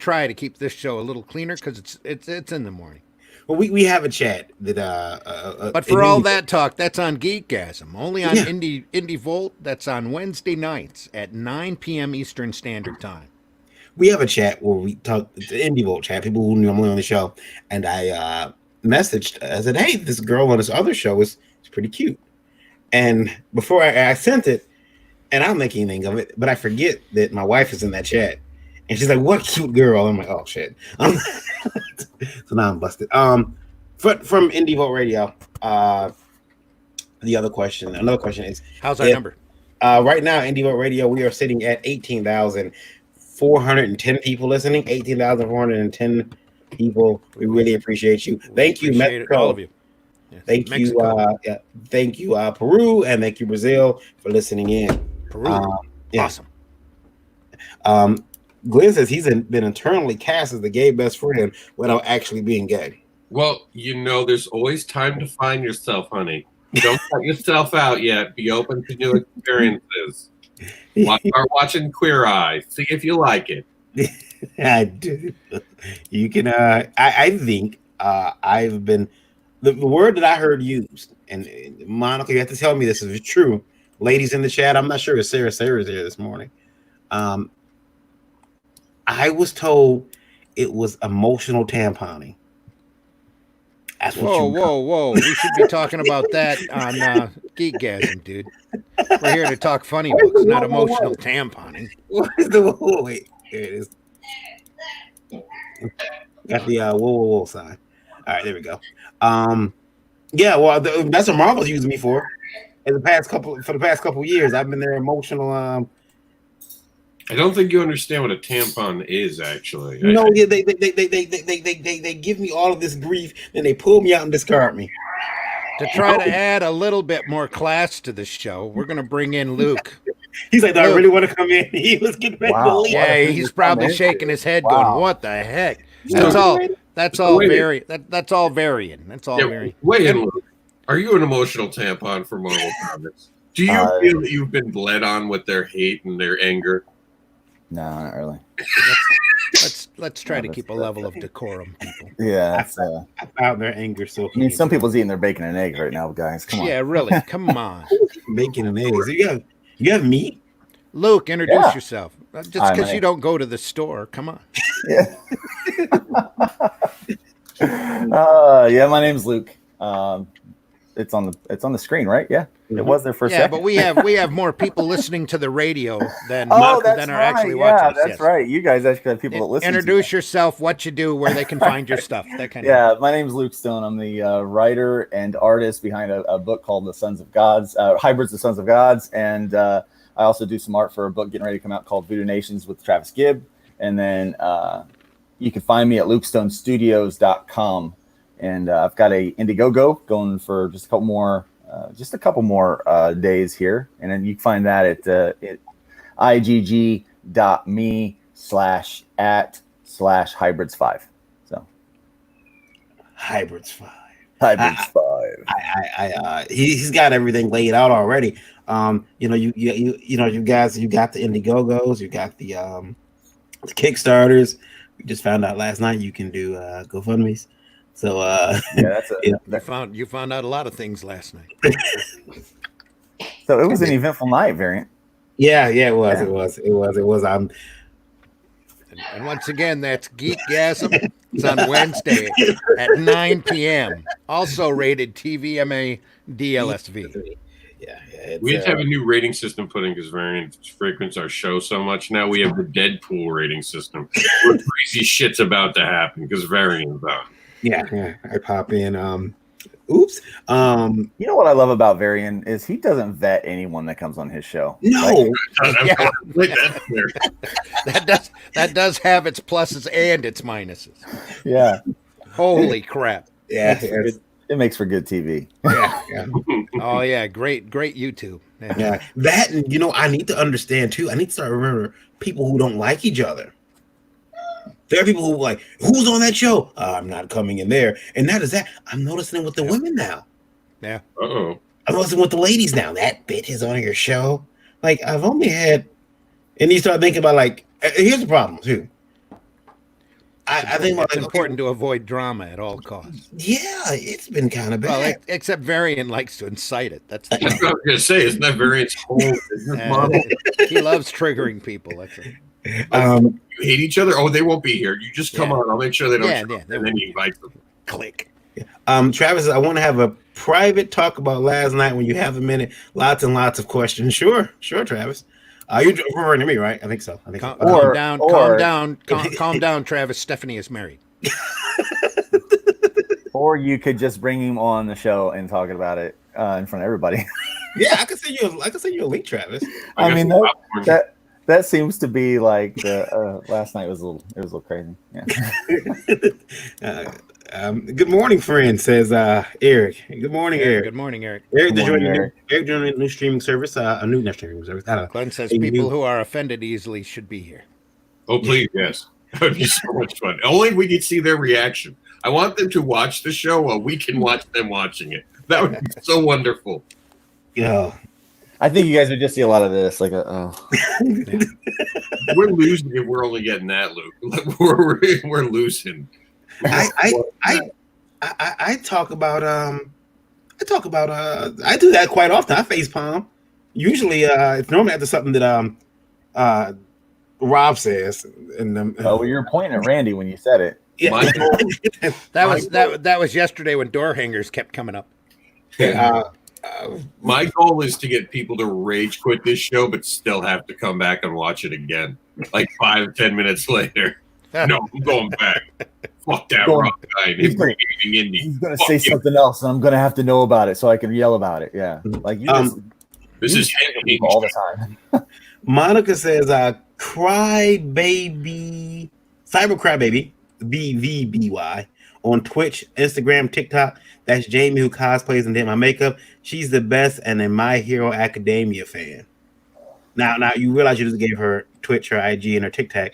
try to keep this show a little cleaner because it's in the morning. Well, we have a chat that But for all that talk, that's on Geekgasm. Only on Indie Volt. That's on Wednesday nights at 9 p.m. Eastern Standard Time. we have a chat where we talk. It's an Indie Volt chat. People who normally on the show, and I messaged. I said, "Hey, this girl on this other show is pretty cute." And before I sent it, and I don't make anything of it, but I forget that my wife is in that chat, and she's like, "What cute girl?" I'm like, "Oh shit!" So now I'm busted. From Indie Volt Radio. Another question is, How's our number? right now, Indie Volt Radio, we are sitting at 18,410 people listening. 18,410 people. We really appreciate you. Thank you, Appreciate Mexico. all of you. Yes. Thank Mexico. you, thank you, Peru, and thank you, Brazil, for listening in. Peru. Yeah. Awesome. Glenn says he's been internally cast as the gay best friend without actually being gay. Well, there's always time to find yourself, honey. Don't cut yourself out yet. Be open to new experiences. Start watching Queer Eye. See if you like it. I do. You can. I think I've been the word that I heard used, and Monica, you have to tell me this is true. Ladies in the chat, I'm not sure if Sarah's there this morning. I was told it was emotional tamponing. That's what Whoa. We should be talking about that on Geekgasm, dude. We're here to talk funny books, not emotional tamponing. What is the wait? Here it is. Got the whoa sign. All right, there we go. Yeah, well, that's what Marvel's used me for. For the past couple years, I've been their emotional. I don't think you understand what a tampon is, actually. No, yeah, they give me all of this grief, then they pull me out and discard me. To try to add a little bit more class to the show, we're going to bring in Luke. He's like, "Do I really want to come in?" He was getting ready to leave. Yeah, he's probably shaking his head, going, "What the heck?" That's all. That's all varying. That's all varying. Wait, Luke. Are you an emotional tampon for Marvel Comics? Do you feel that you've been bled on with their hate and their anger? No, not really. Let's try to keep a level of decorum, people. Yeah, I found their anger so. I mean, some people's eating their bacon and eggs right now, guys. Come on. Yeah, really. Come on, bacon and eggs. You have meat. Luke. Introduce yourself. Just Hi, because my you don't go to the store. Come on. Yeah. Yeah, my name's Luke. it's on the screen, right? Yeah, it was there for a Yeah, second. but we have more people listening to the radio than that's than are right. actually Yeah, watching us. that's Yes. right. You guys actually have people that listen. Introduce to yourself, what you do, where they can find your stuff, that kind of. Yeah, my name's Luke Stone. I'm the writer and artist behind a book called The Sons of Gods, Hybrids, The Sons of Gods, and I also do some art for a book getting ready to come out called Voodoo Nations with Travis Gibb. And then you can find me at lukestonestudios.com. And I've got a Indiegogo going for just a couple more days here. And then you can find that at igg.me/@/hybrids5. So Hybrids 5. Hybrids 5. He's got everything laid out already. You guys, you got the Indiegogos, you got the Kickstarters. We just found out last night you can do GoFundMe's. So You found out a lot of things last night. So it was an eventful night, Variant. yeah, it was. And once again, that's Geekgasm. It's on Wednesday at 9 p.m. Also rated TVMA DLSV. Yeah. We have to have a new rating system put in because Variant frequents our show so much. Now we have the Deadpool rating system where crazy shit's about to happen because Variant's on. Yeah. I pop in. Oops. You know what I love about Varian is he doesn't vet anyone that comes on his show. No. Yeah. That's fair. That does have its pluses and its minuses. Yeah. Holy crap. Yeah. It makes for good TV. Yeah. Oh yeah, great YouTube. Yeah. That, I need to understand too. I need to start remembering people who don't like each other. There are people who like, who's on that show? I'm not coming in there. And that is that. I'm noticing it with the women now. Yeah. Uh-oh. I'm noticing with the ladies now. That bitch is on your show. Like, I've only had, and you start thinking about like, here's the problem too. I think it's important to avoid drama at all costs. Yeah, it's been kind of bad. Well, except Varian likes to incite it. That's the That's what I was going to say. Isn't that Variant's whole business model? He loves triggering people. That's it. You hate each other? Oh, they won't be here. You just come on. I'll make sure they don't. Yeah, show up, they and then won't. you invite them. Click. Travis, I want to have a private talk about last night when you have a minute. Lots and lots of questions. Sure, Travis. You're referring to me, right? I think so. Calm down, Travis. Stephanie is married. Or you could just bring him on the show and talk about it in front of everybody. Yeah, I can send you a link, Travis. I got mean some popcorn. that seems to be like the last night was a little crazy. Yeah. Good morning, friend, says Eric. Good morning, Eric. Good morning, Eric. Eric Good morning, joined a new streaming service, a new streaming service. I don't know. Glenn says Hey, people you- who are offended easily should be here. Oh, please, yes. That would be so much fun. Only if we could see their reaction. I want them to watch the show while we can watch them watching it. That would be so wonderful. Yeah. I think you guys would just see a lot of this. Like, We're losing if we're only getting that, Luke. Like, we're losing. I talk about I do that quite often. I face palm. Usually it's normally after something that Rob says, and you were pointing at Randy when you said it. yeah. My goal, That was yesterday when door hangers kept coming up. my goal is to get people to rage quit this show, but still have to come back and watch it again, like 5-10 minutes later. No, I'm going back. Fuck that Going- rock guy. he's gonna- Indie. He's gonna Fuck say you. something else, and I'm gonna have to know about it so I can yell about it. Yeah, like you just This you is just trigger people all the time. Monica says, Crybaby, Cyber Crybaby, BVBY, on Twitch, Instagram, TikTok. That's Jamie who cosplays and did my makeup. She's the best and a My Hero Academia fan. Now you realize you just gave her Twitch, her IG, and her TikTok.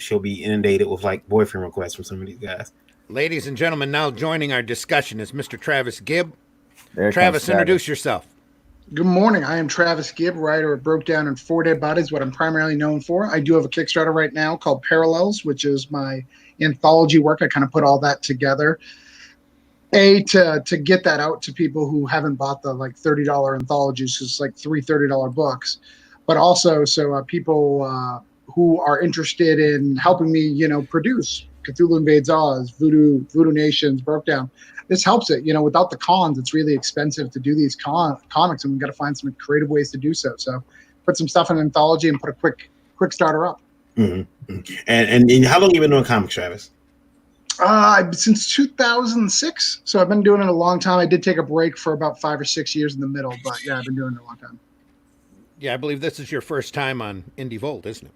She'll be inundated with like boyfriend requests from some of these guys. Ladies and gentlemen, now joining our discussion is Mr. Travis Gibb. There Travis, comes introduce yourself. Good morning. I am Travis Gibb, writer of Broke Down in 4 Dead Bodies, what I'm primarily known for. I do have a Kickstarter right now called Parallels, which is my anthology work. I kind of put all that together. To get that out to people who haven't bought the like $30 anthologies, it's like three $30 books, but also so people who are interested in helping me, produce Cthulhu Invades Oz, Voodoo Nations, Broke Down. This helps it. Without the cons, it's really expensive to do these comics, and we've got to find some creative ways to do so. So put some stuff in anthology and put a quick starter up. Mm-hmm. And how long have you been doing comics, Travis? Since 2006. So I've been doing it a long time. I did take a break for about 5 or 6 years in the middle, but yeah, I've been doing it a long time. Yeah, I believe this is your first time on Indie Volt, isn't it?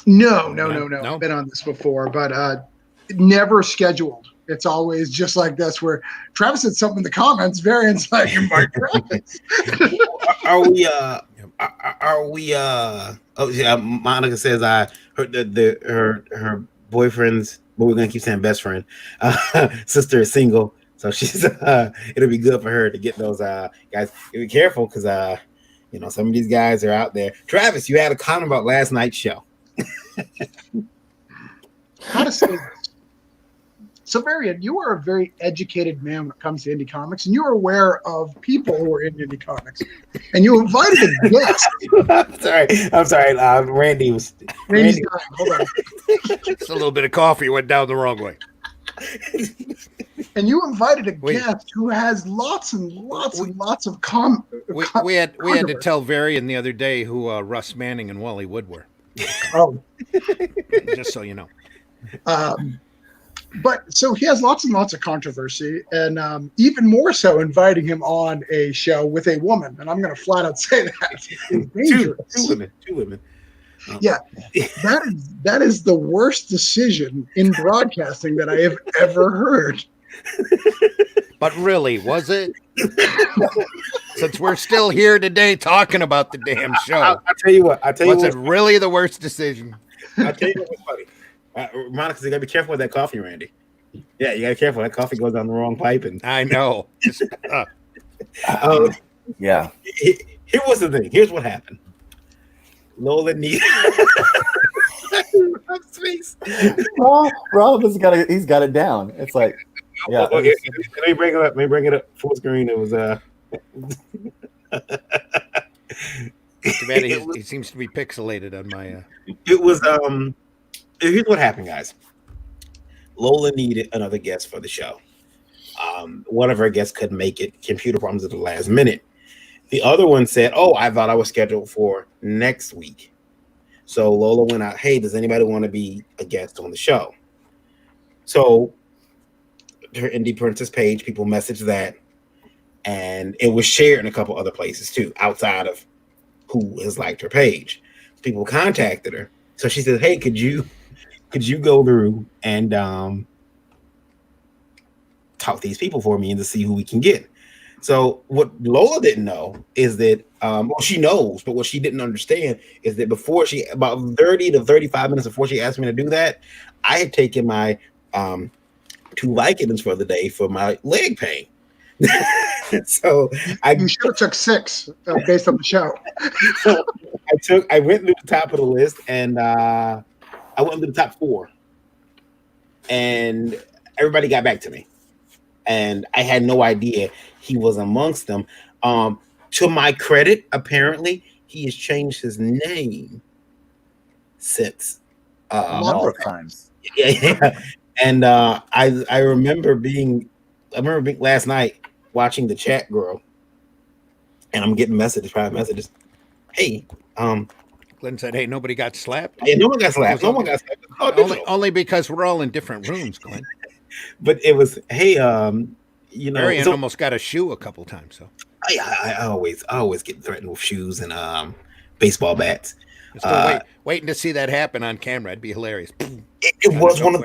No. No? I've been on this before, but never scheduled. It's always just like this, where Travis said something in the comments. Variant's like, Mark Travis. Are we? Oh yeah, Monica says I heard her boyfriend's. But we're gonna keep saying best friend. Sister is single, so she's. It'll be good for her to get those guys. Be careful, because some of these guys are out there. Travis, you had a comment about last night's show. How to say this? So, Varian, you are a very educated man when it comes to indie comics, and you're aware of people who are in indie comics, and you invited a guest. I'm sorry. Randy's dying. Hold on. Just a little bit of coffee went down the wrong way. And you invited a guest who has lots and lots of we had to tell Varian the other day who Russ Manning and Wally Wood were. Oh, just so you know. But so he has lots and lots of controversy, and even more so inviting him on a show with a woman. And I'm going to flat out say that is dangerous. Two women. Yeah, that is the worst decision in broadcasting that I have ever heard. But really, was it? Since we're still here today talking about the damn show, I'll tell you what. Was it really the worst decision? I'll tell you what's funny. Monica, you gotta be careful with that coffee, Randy. Yeah, you gotta be careful. That coffee goes down the wrong pipe, and I know. Yeah. Here was the thing. Here's what happened. Lola needed Rob has got it down. It's like, yeah. Let me bring it up. Let me bring it up full screen. It was Too bad he seems to be pixelated on my. It was Here's what happened, guys. Lola needed another guest for the show. One of her guests couldn't make it. Computer problems at the last minute. The other one said, "Oh, I thought I was scheduled for next week." So Lola went out. Hey, does anybody want to be a guest on the show? So her Indie Princess page, people messaged that, and it was shared in a couple other places too, outside of who has liked her page. People contacted her, so she said, "Hey, could you go through and talk to these people for me and to see who we can get?" So what Lola didn't know is that, she knows, but what she didn't understand is that about 30 to 35 minutes before she asked me to do that, I had taken my 2 Vicodins for the day for my leg pain. So you should have took 6 based on the show. I went through the top of the list, and I went through the top 4, and everybody got back to me, and I had no idea he was amongst them. To my credit, apparently he has changed his name since a number of times. Yeah. And I remember being last night watching the chat grow, and I'm getting private messages. Hey, Glenn said, "Hey, nobody got slapped." Yeah, no one got slapped. No one got slapped. Only because we're all in different rooms, Glenn. But it was, hey, Marion almost got a shoe a couple times. So I always get threatened with shoes and baseball bats. Still waiting to see that happen on camera. It'd be hilarious. It was one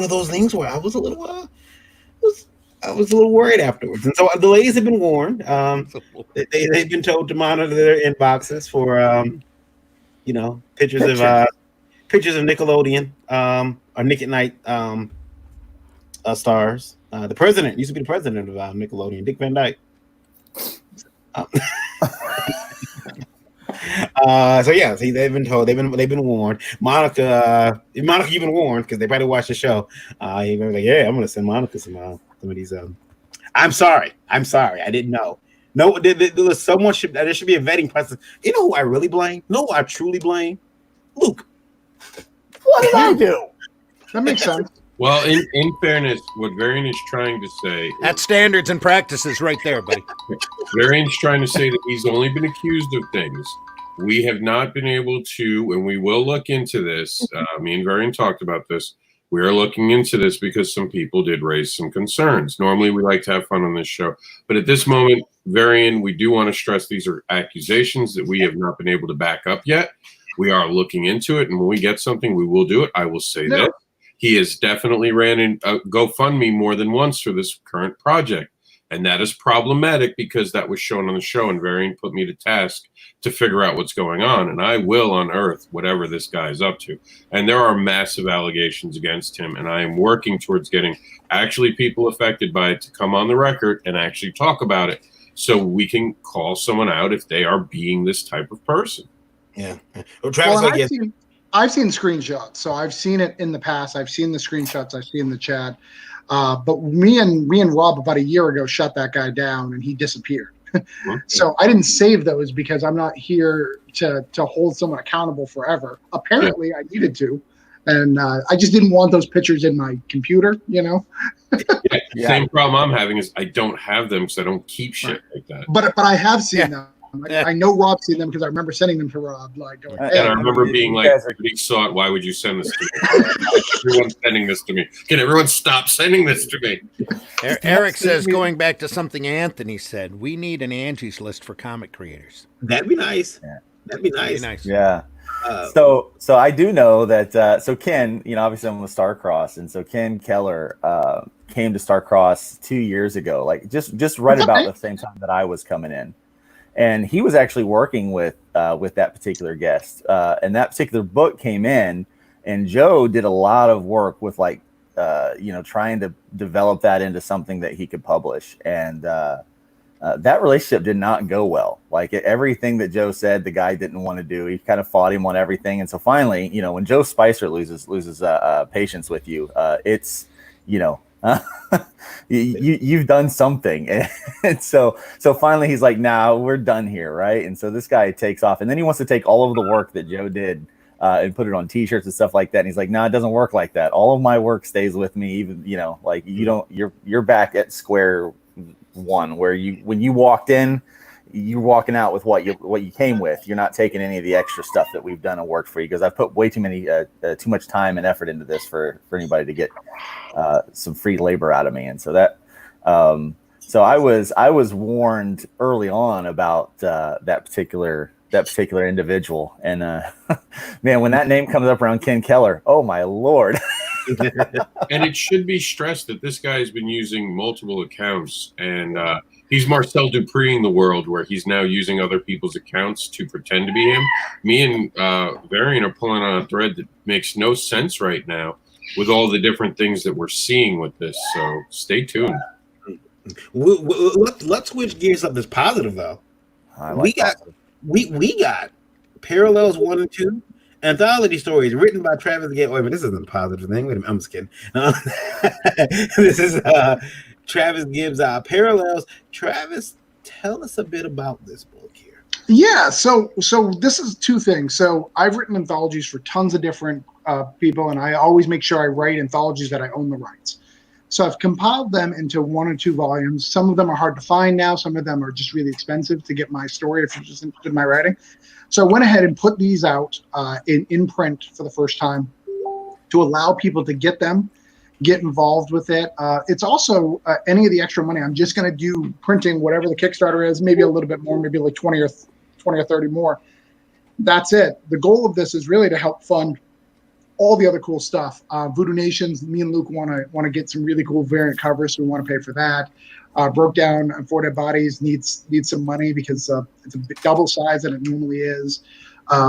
of those things where I was a little worried afterwards, and so the ladies have been warned. They've been told to monitor their inboxes for pictures of Nickelodeon or Nick at Night stars. The president used to be the president of Nickelodeon, Dick Van Dyke. See, they've been told, they've been warned. Monica, you've been warned because they probably watched the show. You've been like, yeah, I'm gonna send Monica some of these. I'm sorry, I didn't know. No, there should be a vetting process. You know who I really blame? No, who I truly blame? Luke. What did I do? That makes sense. Well, in fairness, what Varian is trying to say, That's standards and practices right there, buddy. Varian's trying to say that he's only been accused of things. We have not been able to, and we will look into this. Me and Varian talked about this. We are looking into this because some people did raise some concerns. Normally, we like to have fun on this show. But at this moment, Varian, we do want to stress these are accusations that we have not been able to back up yet. We are looking into it, and when we get something, we will do it. I will say that. He has definitely ran in GoFundMe more than once for this current project. And that is problematic because that was shown on the show, and Varian put me to task to figure out what's going on. And I will unearth whatever this guy is up to. And there are massive allegations against him. And I am working towards getting actually people affected by it to come on the record and actually talk about it so we can call someone out if they are being this type of person. Yeah. Well, Travis, Well, I guess. I've seen screenshots, so I've seen it in the past. I've seen the screenshots. I've seen the chat. But me and Rob about a year ago shut that guy down, and he disappeared. So I didn't save those because I'm not here to hold someone accountable forever. Apparently, I needed to, and I just didn't want those pictures in my computer. Yeah. Same problem I'm having is I don't have them because I don't keep shit like that. But I have seen them. I know Rob's seen them because I remember sending them to Rob. Like, going, And I remember being like, guys are- "He saw it. Why would you send this to me? Everyone's sending this to me. Can everyone stop sending this to me?" Eric says, going back to something Anthony said, we need an Angie's List for comic creators. That'd be nice. Yeah. That'd be That'd nice. be nice. Yeah. Uh, So I do know that. So Ken, obviously I'm with Starcross, and so Ken Keller came to Starcross 2 years ago, like just right about the same time that I was coming in, and he was actually working with that particular guest, and that particular book came in, and Joe did a lot of work with trying to develop that into something that he could publish, and that relationship did not go well. Like everything that Joe said, the guy didn't want to do. He kind of fought him on everything. And so finally, when Joe Spicer loses patience with you, it's, you've done something. And so finally he's like, nah, we're done here. Right. And so this guy takes off, and then he wants to take all of the work that Joe did and put it on t-shirts and stuff like that. And he's like, no, it doesn't work like that. All of my work stays with me. Even, like you're back at square one, where when you walked in, you're walking out with what you came with. You're not taking any of the extra stuff that we've done and worked for you, because I've put way too much time and effort into this for anybody to get some free labor out of me. And so that so I was warned early on about that particular individual. And man, when that name comes up around Ken Keller, oh my Lord. And it should be stressed that this guy has been using multiple accounts, and he's Marcel Dupree-ing the world, where he's now using other people's accounts to pretend to be him. Me and Varian are pulling on a thread that makes no sense right now with all the different things that we're seeing with this. So stay tuned. let's switch gears up. This positive though. We got Parallels 1 and 2. Anthology stories written by Travis Gibb. Wait a minute, this isn't a positive thing. Wait a minute, I'm just kidding. This is Travis Gibbs' Parallels. Travis, tell us a bit about this book here. Yeah, so this is two things. So I've written anthologies for tons of different people, and I always make sure I write anthologies that I own the rights. So I've compiled them into 1 or 2 volumes. Some of them are hard to find now. Some of them are just really expensive to get my story if you're just interested in my writing. So I went ahead and put these out in print for the first time to allow people to get them, get involved with it. It's also any of the extra money. I'm just going to do printing, whatever the Kickstarter is, maybe a little bit more, maybe like 20 or 30 more. That's it. The goal of this is really to help fund all the other cool stuff. Voodoo Nations, me and Luke want to get some really cool variant covers, so we want to pay for that. Broke Down and 4 Dead Bodies needs some money because it's a bit double size than it normally is.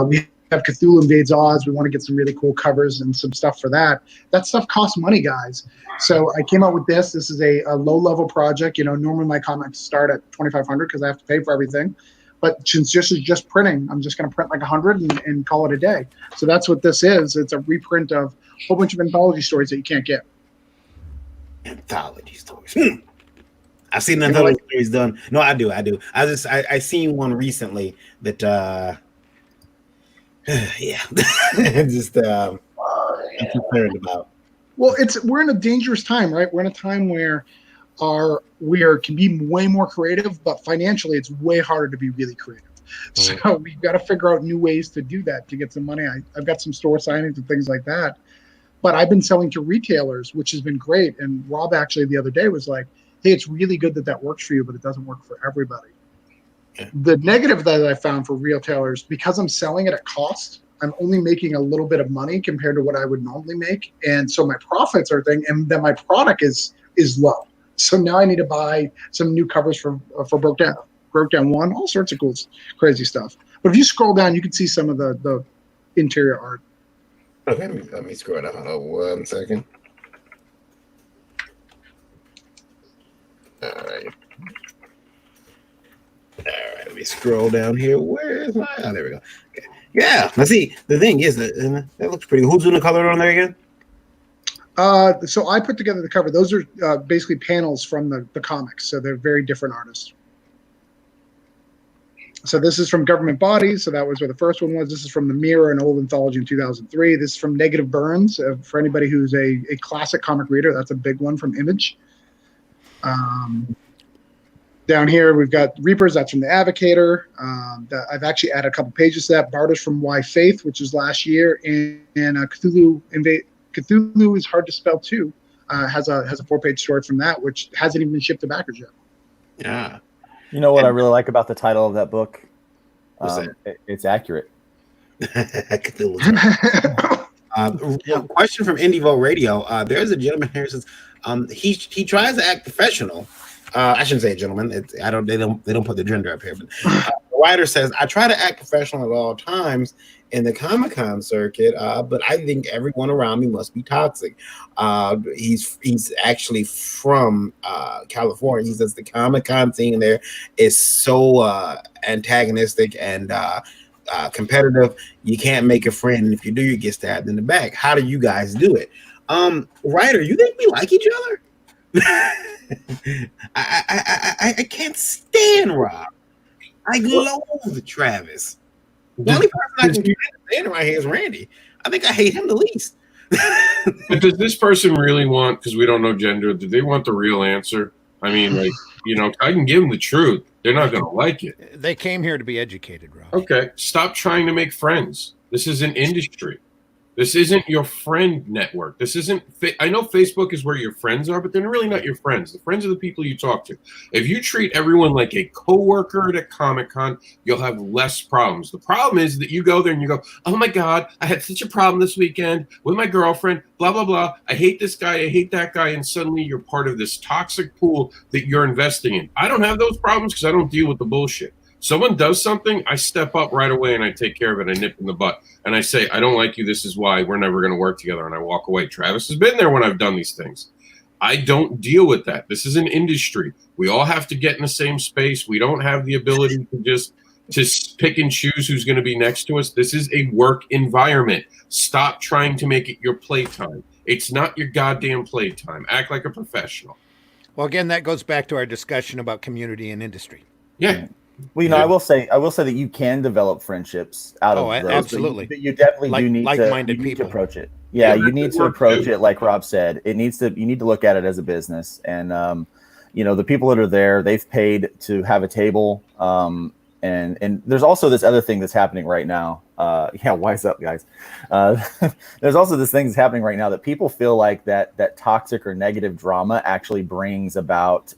We have Cthulhu Invades Oz. We want to get some really cool covers and some stuff for that. That stuff costs money, guys. So I came out with this. This is a low-level project. Normally my comics start at $2,500 because I have to pay for everything. But since this is just printing, I'm just going to print like 100 and call it a day. So that's what this is. It's a reprint of a whole bunch of anthology stories that you can't get. Anthology stories. I've seen anthology stories done. No, I do. I seen one recently that yeah. I'm concerned about. Well, we're in a dangerous time, right? We're in a time where can be way more creative, but financially it's way harder to be really creative. So we've got to figure out new ways to do that to get some money. I've got some store signings and things like that, but I've been selling to retailers, which has been great. And Rob actually the other day was like, "Hey, it's really good that works for you, but it doesn't work for everybody." Yeah. The negative that I found for retailers, because I'm selling it at cost, I'm only making a little bit of money compared to what I would normally make, and so my profits are and then my product is low. So now I need to buy some new covers for Broke Down 1, all sorts of cool, crazy stuff. But if you scroll down, you can see some of the interior art. Okay, let me scroll down. Hold on 1 second. All right, let me scroll down here. Where is my? Oh, there we go. Okay. Yeah, let's see. The thing is that looks pretty. Who's doing the color on there again? So I put together the cover. Those are basically panels from the comics, so they're very different artists. So this is from Government Bodies. So that was where the first one was. This is from The Mirror, an old anthology in 2003. This is from Negative Burns. For anybody who's a classic comic reader, that's a big one from Image. Down here, we've got Reapers. That's from The Advocator. I've actually added a couple pages to that. Barter's from Why Faith, which was last year. And Cthulhu is hard to spell too. Has a 4-page story from that, which hasn't even been shipped to backers yet. Yeah. You know what I really like about the title of that book? It's accurate. Question from Indievo Radio. There's a gentleman here who says he tries to act professional. I shouldn't say a gentleman. They don't put the gender up here. But the writer says, I try to act professional at all times in the Comic-Con circuit, but I think everyone around me must be toxic. He's actually from California. He says the Comic-Con scene there is so antagonistic and competitive. You can't make a friend, and if you do, you get stabbed in the back. How do you guys do it? Writer, you think we like each other? I can't stand Rob. I loathe Travis. The only person I can stand right here is Randy. I think I hate him the least. But does this person really want, because we don't know gender, do they want the real answer? I mean, like, I can give them the truth. They're not going to like it. They came here to be educated, Rob. Okay. Stop trying to make friends. This is an industry. This isn't your friend network. This isn't. I know Facebook is where your friends are, but they're really not your friends. The friends are the people you talk to. If you treat everyone like a coworker at Comic-Con, you'll have less problems. The problem is that you go there and you go, "Oh my God, I had such a problem this weekend with my girlfriend. Blah blah blah. I hate this guy. I hate that guy." And suddenly you're part of this toxic pool that you're investing in. I don't have those problems because I don't deal with the bullshit. Someone does something, I step up right away and I take care of it. I nip in the butt and I say, I don't like you. This is why we're never going to work together. And I walk away. Travis has been there when I've done these things. I don't deal with that. This is an industry. We all have to get in the same space. We don't have the ability to pick and choose who's going to be next to us. This is a work environment. Stop trying to make it your playtime. It's not your goddamn playtime. Act like a professional. Well, again, that goes back to our discussion about community and industry. Yeah. Well, I will say that you can develop friendships out of those. Absolutely. But you definitely do need to approach it. Yeah, you need to approach it like Rob said. You need to look at it as a business, and the people that are there, they've paid to have a table. And there's also this other thing that's happening right now. Wise up, guys. There's also this thing that's happening right now that people feel like that toxic or negative drama actually brings about.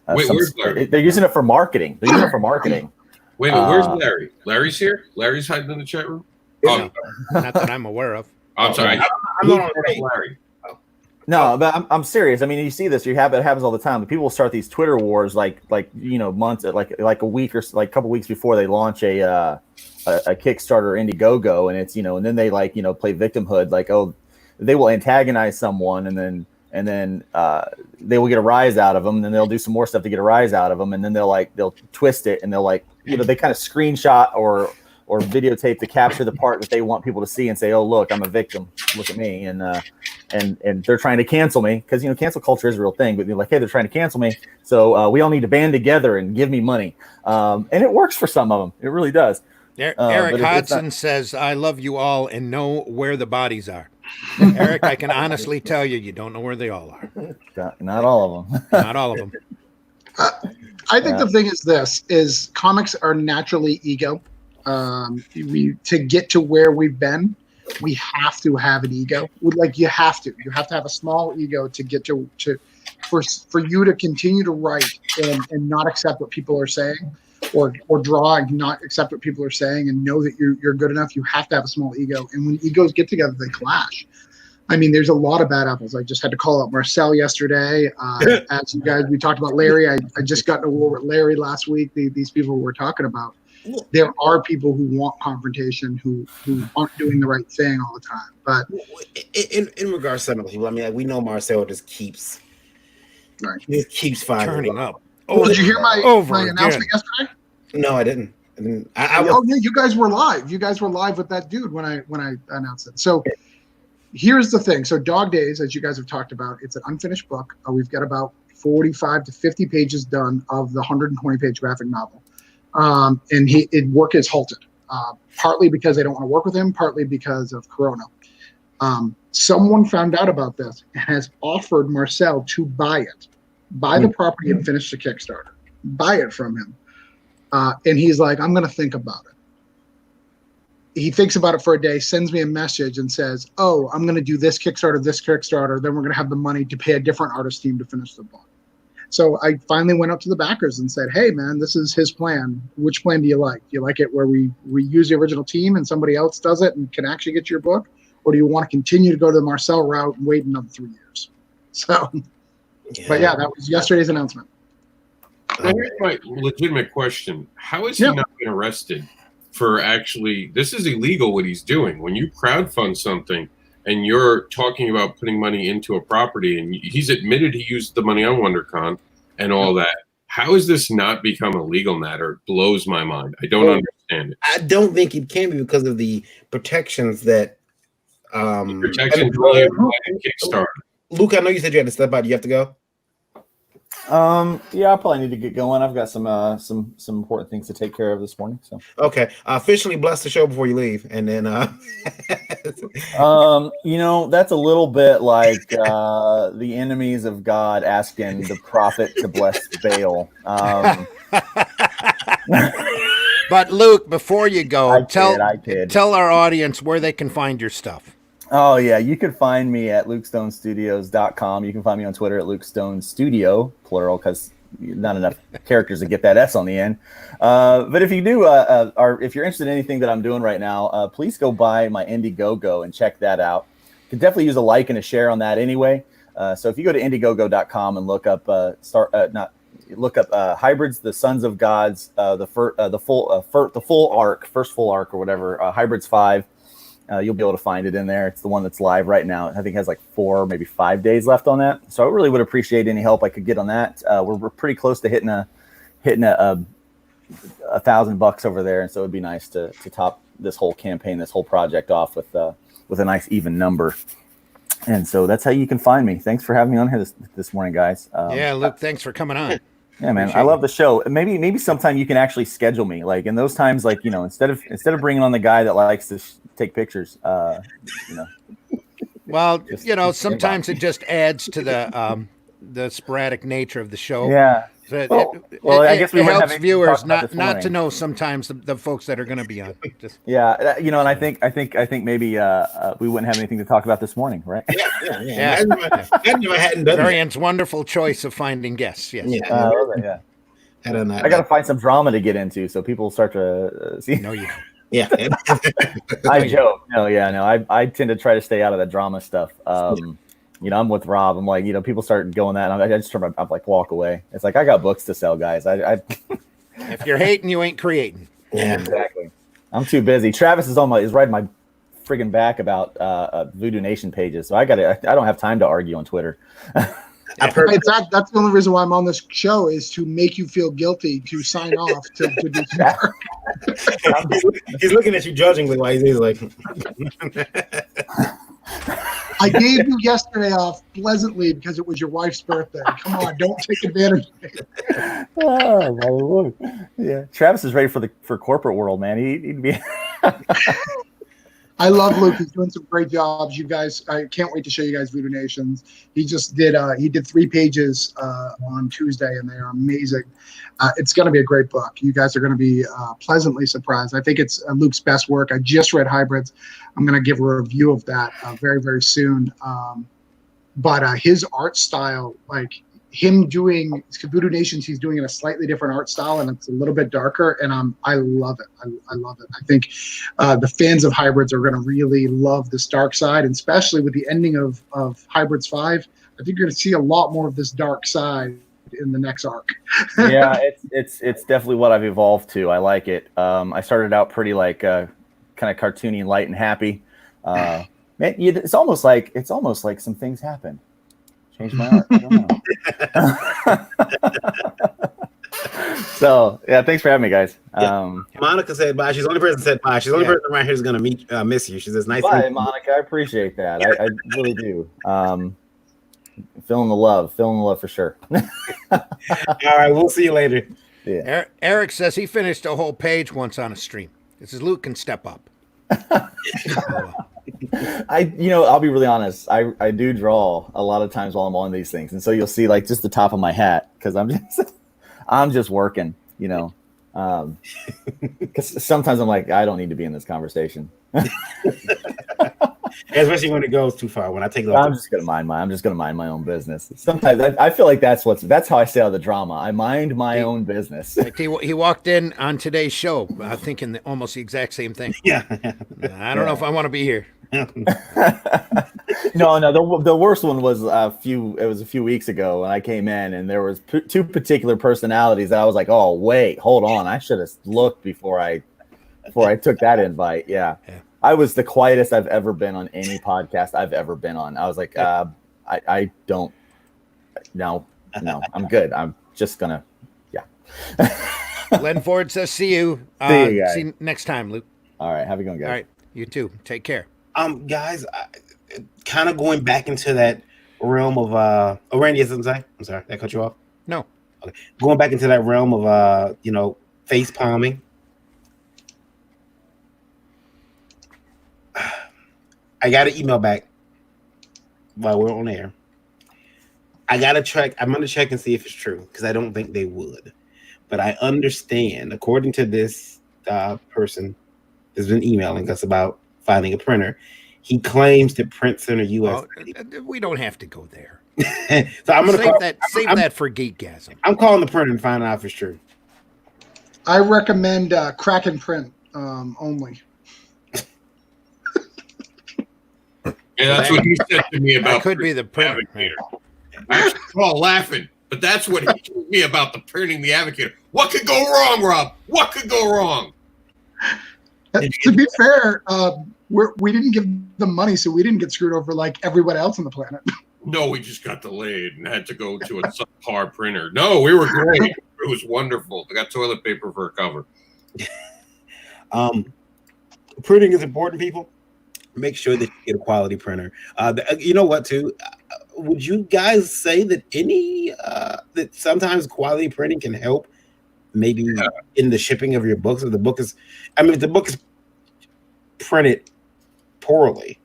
Where's Larry? They're using it for marketing. Wait, where's Larry? Larry's here? Larry's hiding in the chat room? Not that I'm aware of. I'm sorry. I'm not on Larry. No, but I'm serious. I mean, you see this. It happens all the time. People will start these Twitter wars like months, like a week or like a couple weeks before they launch a Kickstarter Indiegogo, and it's and then they play victimhood. Like, oh, they will antagonize someone, and then they will get a rise out of them, and then they'll do some more stuff to get a rise out of them, and then they'll twist it, and they'll they kind of screenshot or videotape to capture the part that they want people to see and say, oh look, I'm a victim, look at me, and they're trying to cancel me because cancel culture is a real thing, but they're like, hey, they're trying to cancel me, so we all need to band together and give me money, and it works for some of them, it really does. Eric Hodson says, I love you all and know where the bodies are. Eric, I can honestly tell you, you don't know where they all are. Not all of them. Not all of them. I think the thing is this: is comics are naturally ego. To get to where we've been, we have to have an ego. Like you have to have a small ego to get to for you to continue to write and not accept what people are saying, or draw and not accept what people are saying, and know that you're good enough. You have to have a small ego, and when egos get together, they clash. I mean, there's a lot of bad apples. I just had to call out Marcel yesterday. As you guys, we talked about Larry. I just got in a war with Larry last week. These people we're talking about. There are people who want confrontation, who aren't doing the right thing all the time. But in regards to some of the people, I mean, like, we know Marcel just keeps finding Turning up. did you hear my again. announcement yesterday? No, I didn't. Oh yeah, you guys were live. You guys were live with that dude when I announced it. So here's the thing. So Dog Days, as you guys have talked about, it's an unfinished book. We've got about 45 to 50 pages done of the 120-page graphic novel. And work is halted, partly because they don't want to work with him, partly because of Corona. Someone found out about this and has offered Marcel to buy the property and finish the Kickstarter, buy it from him. And he's like, I'm going to think about it. He thinks about it for a day, sends me a message and says, oh, I'm going to do this Kickstarter, then we're going to have the money to pay a different artist team to finish the book. So I finally went up to the backers and said, hey, man, this is his plan. Which plan do you like? Do you like it where we use the original team and somebody else does it and can actually get your book? Or do you want to continue to go to the Marcel route and wait another 3 years? So, But yeah, that was yesterday's announcement. Now, here's my legitimate question. How is he not been arrested for actually, this is illegal what he's doing. When you crowdfund something and you're talking about putting money into a property, and he's admitted he used the money on WonderCon and all that. How has this not become a legal matter? It blows my mind. I don't understand it. I don't think it can be because of the protections that Protections related to Kickstarter. Luke, I know you said you had to step out. Do you have to go? Yeah, I probably need to get going. I've got some important things to take care of this morning. So okay, officially bless the show before you leave, and then that's a little bit like the enemies of God asking the prophet to bless Baal. But Luke, before you go, I kid. Tell our audience where they can find your stuff. Oh, yeah. You can find me at lukestonestudios.com. You can find me on Twitter at lukestonestudio, plural, because not enough characters to get that S on the end. But if you do, or if you're interested in anything that I'm doing right now, please go buy my Indiegogo and check that out. You can definitely use a like and a share on that anyway. So if you go to Indiegogo.com and look up Hybrids, the Sons of Gods, the full arc, first full arc or whatever, Hybrids 5. You'll be able to find it in there. It's the one that's live right now. I think it has like 4, maybe 5 days left on that. So I really would appreciate any help I could get on that. We're pretty close to hitting $1,000 over there, and so it'd be nice to top this whole campaign, this whole project off with a nice even number. And so that's how you can find me. Thanks for having me on here this morning, guys. Yeah, Luke, thanks for coming on. Yeah, man, I love the show. Maybe sometime you can actually schedule me. Like in those times, like instead of bringing on the guy that likes to take pictures, Well, sometimes it just adds to the sporadic nature of the show. Yeah. So I guess we it wouldn't helps have viewers not to know sometimes the folks that are going to be on. Yeah, and I think maybe we wouldn't have anything to talk about this morning, right? Yeah. Variant's wonderful choice of finding guests. Yes. Yeah. I got to find some drama to get into, so people start to see. No, you don't. Yeah. I joke. No. I tend to try to stay out of the drama stuff. I'm with Rob. I'm like, people start going that, and I just I'm like, walk away. It's like I got books to sell, guys. If you're hating, you ain't creating. Yeah, exactly. I'm too busy. Travis is riding my friggin' back about Voodoo Nation pages, so I don't have time to argue on Twitter. That's the only reason why I'm on this show is to make you feel guilty to sign off to do some work. He's looking at you judgingly while he's like. I gave you yesterday off pleasantly because it was your wife's birthday. Come on, don't take advantage of it. Oh my Lord! Yeah, Travis is ready for corporate world, man. He'd be. I love Luke. He's doing some great jobs. You guys, I can't wait to show you guys Voodoo Nations. He just did he did 3 pages on Tuesday, and they are amazing. It's going to be a great book. You guys are going to be pleasantly surprised. I think it's Luke's best work. I just read Hybrids. I'm going to give a review of that very, very soon. But his art style, like him doing Voodoo Nations, he's doing it a slightly different art style, and it's a little bit darker, and I love it. I love it. I think the fans of Hybrids are going to really love this dark side, and especially with the ending of Hybrids 5, I think you're going to see a lot more of this dark side in the next arc. Yeah, it's definitely what I've evolved to. I like it. I started out pretty like kind of cartoony and light and happy. Man, it's almost like some things happened. Change my art. I don't know. So yeah, thanks for having me, guys. Monica said bye. She's the only person that said bye. She's the only person around here who's gonna miss you. She says nice. Bye, Monica. I appreciate that. I really do. Feeling the love for sure. All right, we'll see you later. Yeah. Eric says he finished a whole page once on a stream. This is Luke can step up. I'll be really honest. I do draw a lot of times while I'm on these things, and so you'll see like just the top of my hat because I'm just working, because sometimes I'm like I don't need to be in this conversation. Especially when it goes too far. When I take I'm just gonna mind my own business. Sometimes I feel like that's how I stay out of the drama. I mind my own business. Like he walked in on today's show thinking almost the exact same thing. Yeah. I don't know if I want to be here. No. The worst one was a few weeks ago when I came in, and there was 2 particular personalities that I was like, oh wait, hold on, I should have looked before I took that invite. Yeah. I was the quietest I've ever been on any podcast I've ever been on. I was like, I don't. No, I'm good. I'm just gonna. Yeah. Len Ford says, "See you. See you guys. See you next time, Luke." All right. Have a good one, guys. All right. You too. Take care. Guys, kind of going back into that realm of Randy, I'm sorry, did I cut you off? No. Okay. Going back into that realm of face palming. I got an email back while we're on air. I'm gonna check and see if it's true because I don't think they would. But I understand, according to this person that's been emailing us about finding a printer, he claims that Print Center US. We don't have to go there. So I'm gonna save that for Geekgasm. I'm calling the printer and finding out if it's true. I recommend Kraken Print only. Yeah, that's what he said to me about. That could be the printer. Navigator. I was all laughing, but that's what he told me about the printing the Navigator. What could go wrong, Rob? What could go wrong? To be fair, we didn't give them money, so we didn't get screwed over like everyone else on the planet. No, we just got delayed and had to go to a subpar printer. No, we were great. It was wonderful. I got toilet paper for a cover. Printing is important, people. Make sure that you get a quality printer. You know what, too? Would you guys say that that sometimes quality printing can help maybe in the shipping of your books? If the book is printed poorly,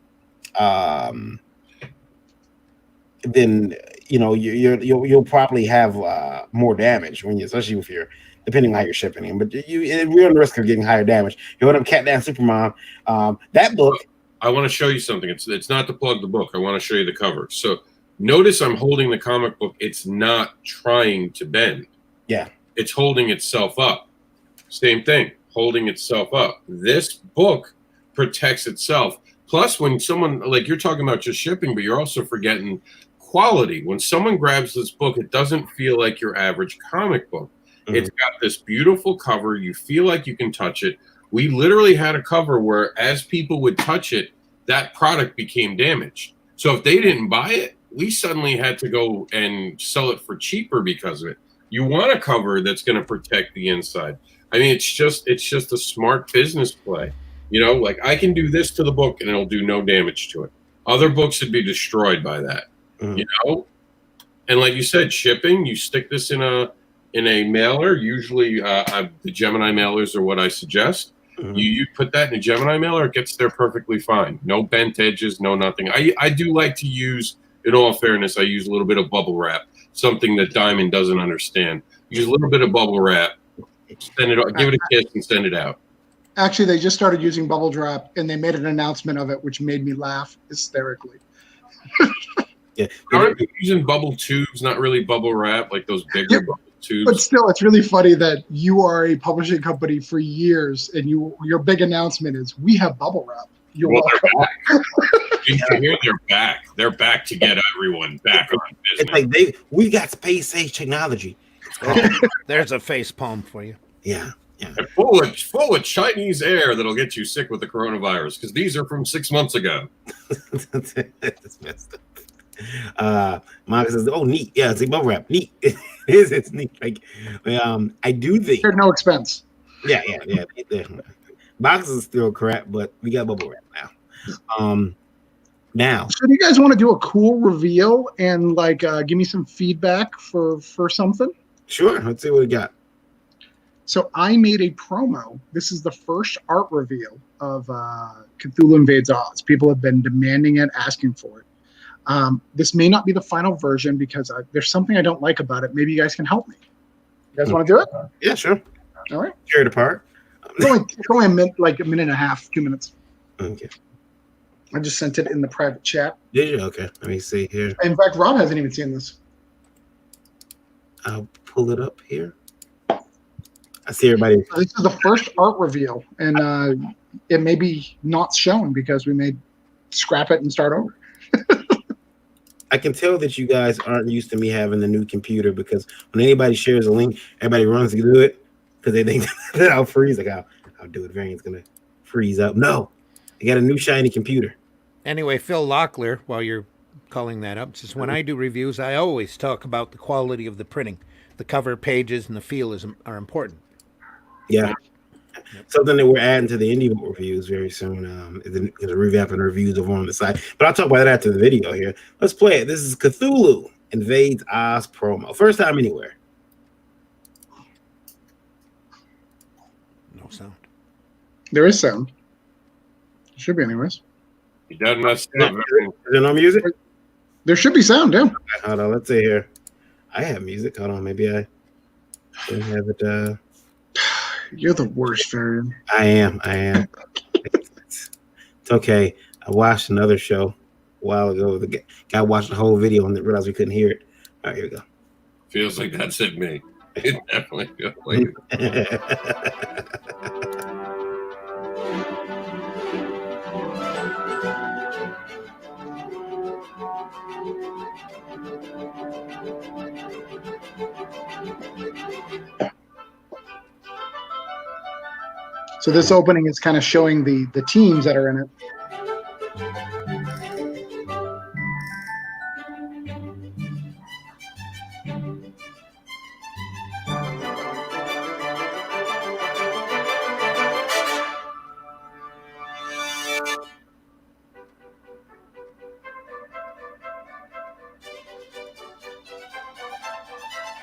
then you'll probably have more damage especially if you're depending on how you're shipping them. But we're on the risk of getting higher damage. You know what? Cat Down Supermom. That book. I want to show you something. It's not to plug the book. I want to show you the cover. So notice I'm holding the comic book. It's not trying to bend. Yeah. It's holding itself up. Same thing, holding itself up. This book protects itself. Plus, when someone, like you're talking about just shipping, but you're also forgetting quality. When someone grabs this book, it doesn't feel like your average comic book. Mm-hmm. It's got this beautiful cover. You feel like you can touch it. We literally had a cover where as people would touch it, that product became damaged. So if they didn't buy it, we suddenly had to go and sell it for cheaper because of it. You want a cover that's going to protect the inside. I mean, it's just a smart business play. Like I can do this to the book and it'll do no damage to it. Other books would be destroyed by that. Mm-hmm. And like you said, shipping, you stick this in a mailer. Usually the Gemini mailers are what I suggest. Mhm. You put that in a Gemini mailer, it gets there perfectly fine. No bent edges, no nothing. I do like to use, in all fairness, I use a little bit of bubble wrap, something that Diamond doesn't understand. Use a little bit of bubble wrap, send it out, give it a kiss, and send it out. Actually, they just started using bubble drop, and they made an announcement of it, which made me laugh hysterically. Yeah. Aren't you using bubble tubes, not really bubble wrap, like those bigger Yeah, bubble But tubes? still, it's really funny that you are a publishing company for years, and your big announcement is we have bubble wrap. You're Well, welcome. they're back. You hear they're back. They're back to get everyone back on It's business. like we got space age technology. There's a face palm for you. Yeah. And full of Chinese air that'll get you sick with the coronavirus, because these are from 6 months ago. That's messed up. Monica says, "Oh, neat. Yeah, it's a bubble wrap. Neat. It is. It's neat. Like, I do think. At no expense. Yeah. Boxes is still crap, but we got bubble wrap now. Now, So, do you guys want to do a cool reveal and give me some feedback for something? sure. Let's see what we got. So I made a promo. This is the first art reveal of Cthulhu Invades Oz. People have been demanding it, asking for it. This may not be the final version because there's something I don't like about it. Maybe you guys can help me. You guys want to do it? Yeah, sure. All right. Tear it apart. It's only a minute, like a minute and a half, 2 minutes. Okay. I just sent it in the private chat. Did you? Okay. Let me see here. In fact, Rob hasn't even seen this. I'll pull it up here. I see everybody. This is the first art reveal, and it may be not shown because we may scrap it and start over. I can tell that you guys aren't used to me having the new computer because when anybody shares a link, everybody runs to do it because they think that I'll freeze. Like, I'll do it. Variant's gonna freeze up. No, I got a new shiny computer. Anyway, Phil Locklear, while you're calling that up, says, when I do reviews, I always talk about the quality of the printing. The cover pages and the feel are important. Yeah. Something that we're adding to the indie book reviews very soon. Is a revamping reviews over on the site. But I'll talk about that after the video here. Let's play it. This is Cthulhu Invades Oz promo. First time anywhere. No sound. There is sound. Should be, anyways. He doesn't mess Is up. there no music? There should be sound, yeah. Hold on. Let's see here. I have music. Hold on. Maybe I don't have it. You're the worst, Varian. I am. It's okay. I watched another show a while ago. The guy watched the whole video and realized we couldn't hear it. All right, here we go. Feels like that's it, me. It definitely feels like it. So this opening is kind of showing the teams that are in it.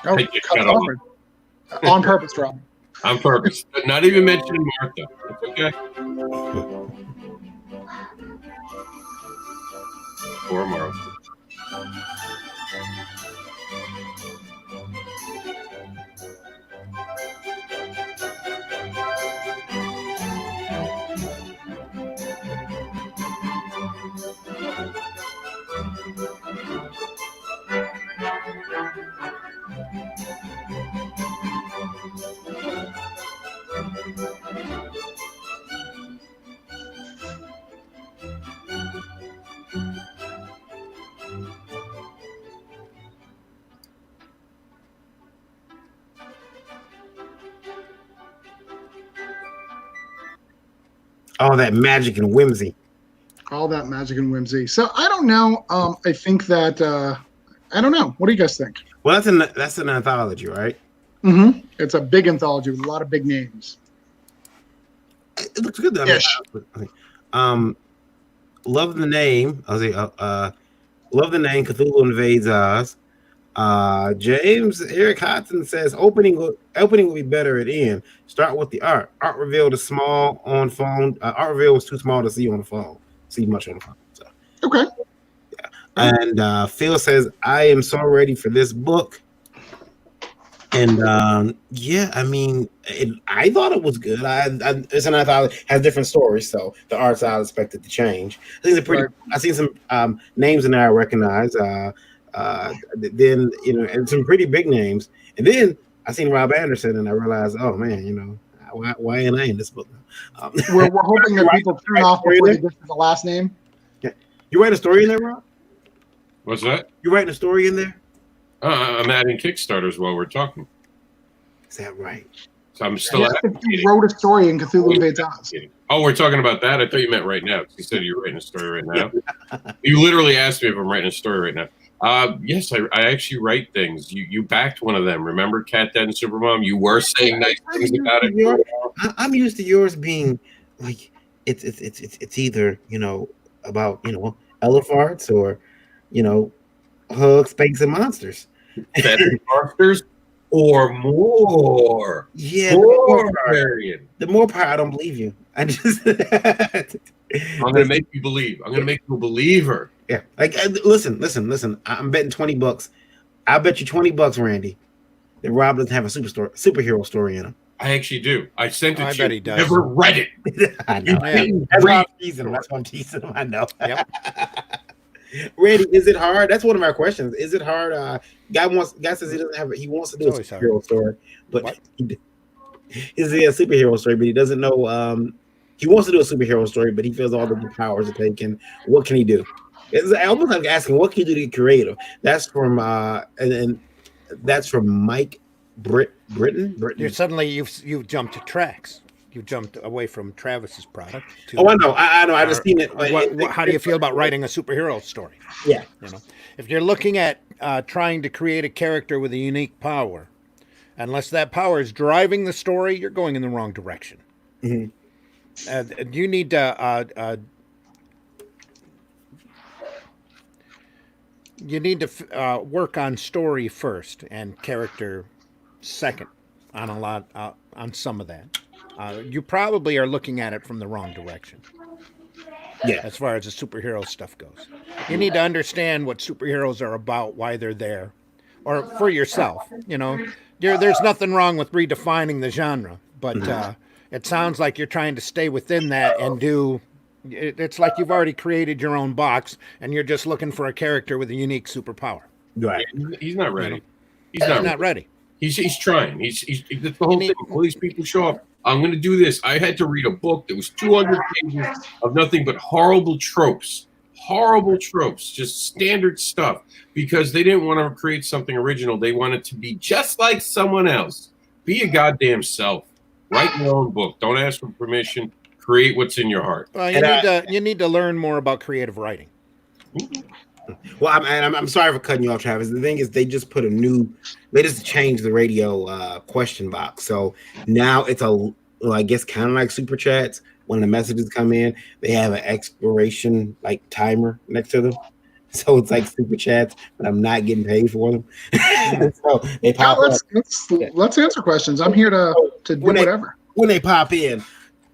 Oh, Hey, you cut cut it off. off. On purpose, Rob. On purpose. But not even mentioning Martha. It's okay. Poor Martha. All that magic and whimsy. All that magic and whimsy. So I don't know. I think that I don't know. What do you guys think? Well, that's an anthology, right? Mm-hmm. It's a big anthology with a lot of big names. It looks good though. Yes. Love the name. Love the name. Cthulhu Invades Oz. James Eric Hodson says opening will be better at end. Start with the art. Art reveal is small on phone. Art reveal was too small to see on the phone. See much on the phone. So. Okay. And Phil says, I am so ready for this book. And yeah, I mean, I thought it was good. It's an anthology, has different stories, so the art style is expected to change. I think it's pretty. Right. I see some names in there I recognize. Then and some pretty big names. And then I seen Rob Anderson, and I realized, oh man, why ain't I in this book? We're hoping that people turn off before they get to the last name. Yeah. You write a story in there, Rob? What's that? You writing a story in there? I'm adding Kickstarters while we're talking. Is that right? So I'm still Yes, if you wrote a story in Cthulhu Invades Oz. Oh, we're talking about that? I thought you meant right now. You said you're writing a story right now. You literally asked me if I'm writing a story right now. Yes, I actually write things. You backed one of them. Remember Cat Dad and Supermom? You were saying nice things about it. I'm used to yours being like it's either about elephants or hugs, spanks, and monsters. Better monsters or more. Yeah, more. The more part, I don't believe you. I just I'm gonna make you believe. I'm gonna make you a believer. Yeah, like listen. I'm betting $20. I'll bet you $20, Randy, that Rob doesn't have a superhero story in him. I actually do. I sent it I to bet you. he does. Never read it. I know. That's why I'm teasing him. That's why I'm teasing him. I know. Yep. Randy, is it hard? That's one of my questions. Is it hard? Guy says he wants to do a It's always hard. superhero story, but What? is it a superhero story? But he doesn't know. He wants to do a superhero story, but he feels all the powers are taken. What can he do? It's almost like asking, what can you do to get creative? That's from and that's from Mike Britton. You've jumped to tracks. You jumped away from Travis's product. To, I know. I just seen it. How do you feel about writing a superhero story? Yeah. If you're looking at trying to create a character with a unique power, unless that power is driving the story, you're going in the wrong direction. Mm-hmm. You need to work on story first and character second on some of that. You probably are looking at it from the wrong direction. Yeah. As far as the superhero stuff goes, you need to understand what superheroes are about, why they're there, or for yourself. There's nothing wrong with redefining the genre, but it sounds like you're trying to stay within that and do. It's like you've already created your own box, and you're just looking for a character with a unique superpower. Right. He's not ready. He's not ready. He's trying. He's that's the whole thing. All these people show up. I'm going to do this. I had to read a book that was 200 pages of nothing but horrible tropes, just standard stuff, because they didn't want to create something original. They wanted to be just like someone else. Be your goddamn self. Write your own book. Don't ask for permission. Create what's in your heart. Well, you need to learn more about creative writing. Well, I'm sorry for cutting you off, Travis. The thing is, they just changed the radio question box. So now it's I guess kind of like super chats. When the messages come in, they have an expiration timer next to them. So it's like super chats, but I'm not getting paid for them. So they pop up. Let's answer questions. I'm here to do whatever. When they pop in,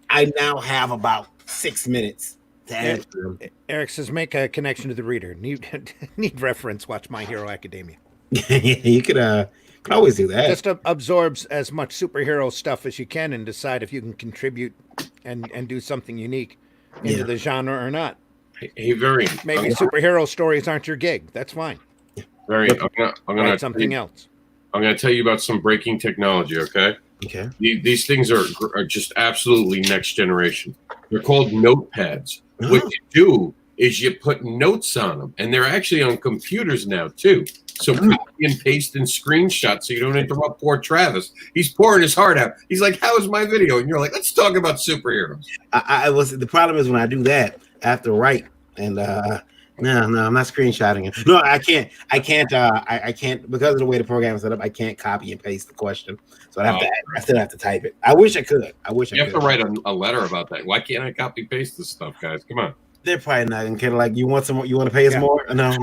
I now have about 6 minutes to answer them. Eric says, make a connection to the reader. Need reference. Watch My Hero Academia. You could always do that. Just absorbs as much superhero stuff as you can and decide if you can contribute and do something unique into the genre or not. Hey, Varian. Maybe superhero stories aren't your gig. That's fine. Varian, I'm gonna write something else. I'm gonna tell you about some breaking technology. Okay. Okay. These things are just absolutely next generation. They're called notepads. What you do is you put notes on them, and they're actually on computers now too. So copy and paste and screenshot so you don't interrupt poor Travis. He's pouring his heart out. He's like, "How is my video?" And you're like, "Let's talk about superheroes." The problem is when I do that, I have to write, and no, I'm not screenshotting it. No, I can't. I can't because of the way the program is set up. I can't copy and paste the question, so I still have to type it. I wish I could. You have to write a letter about that. Why can't I copy paste this stuff, guys? Come on. They're probably not gonna care. Like, you want some? You want to pay us more? No.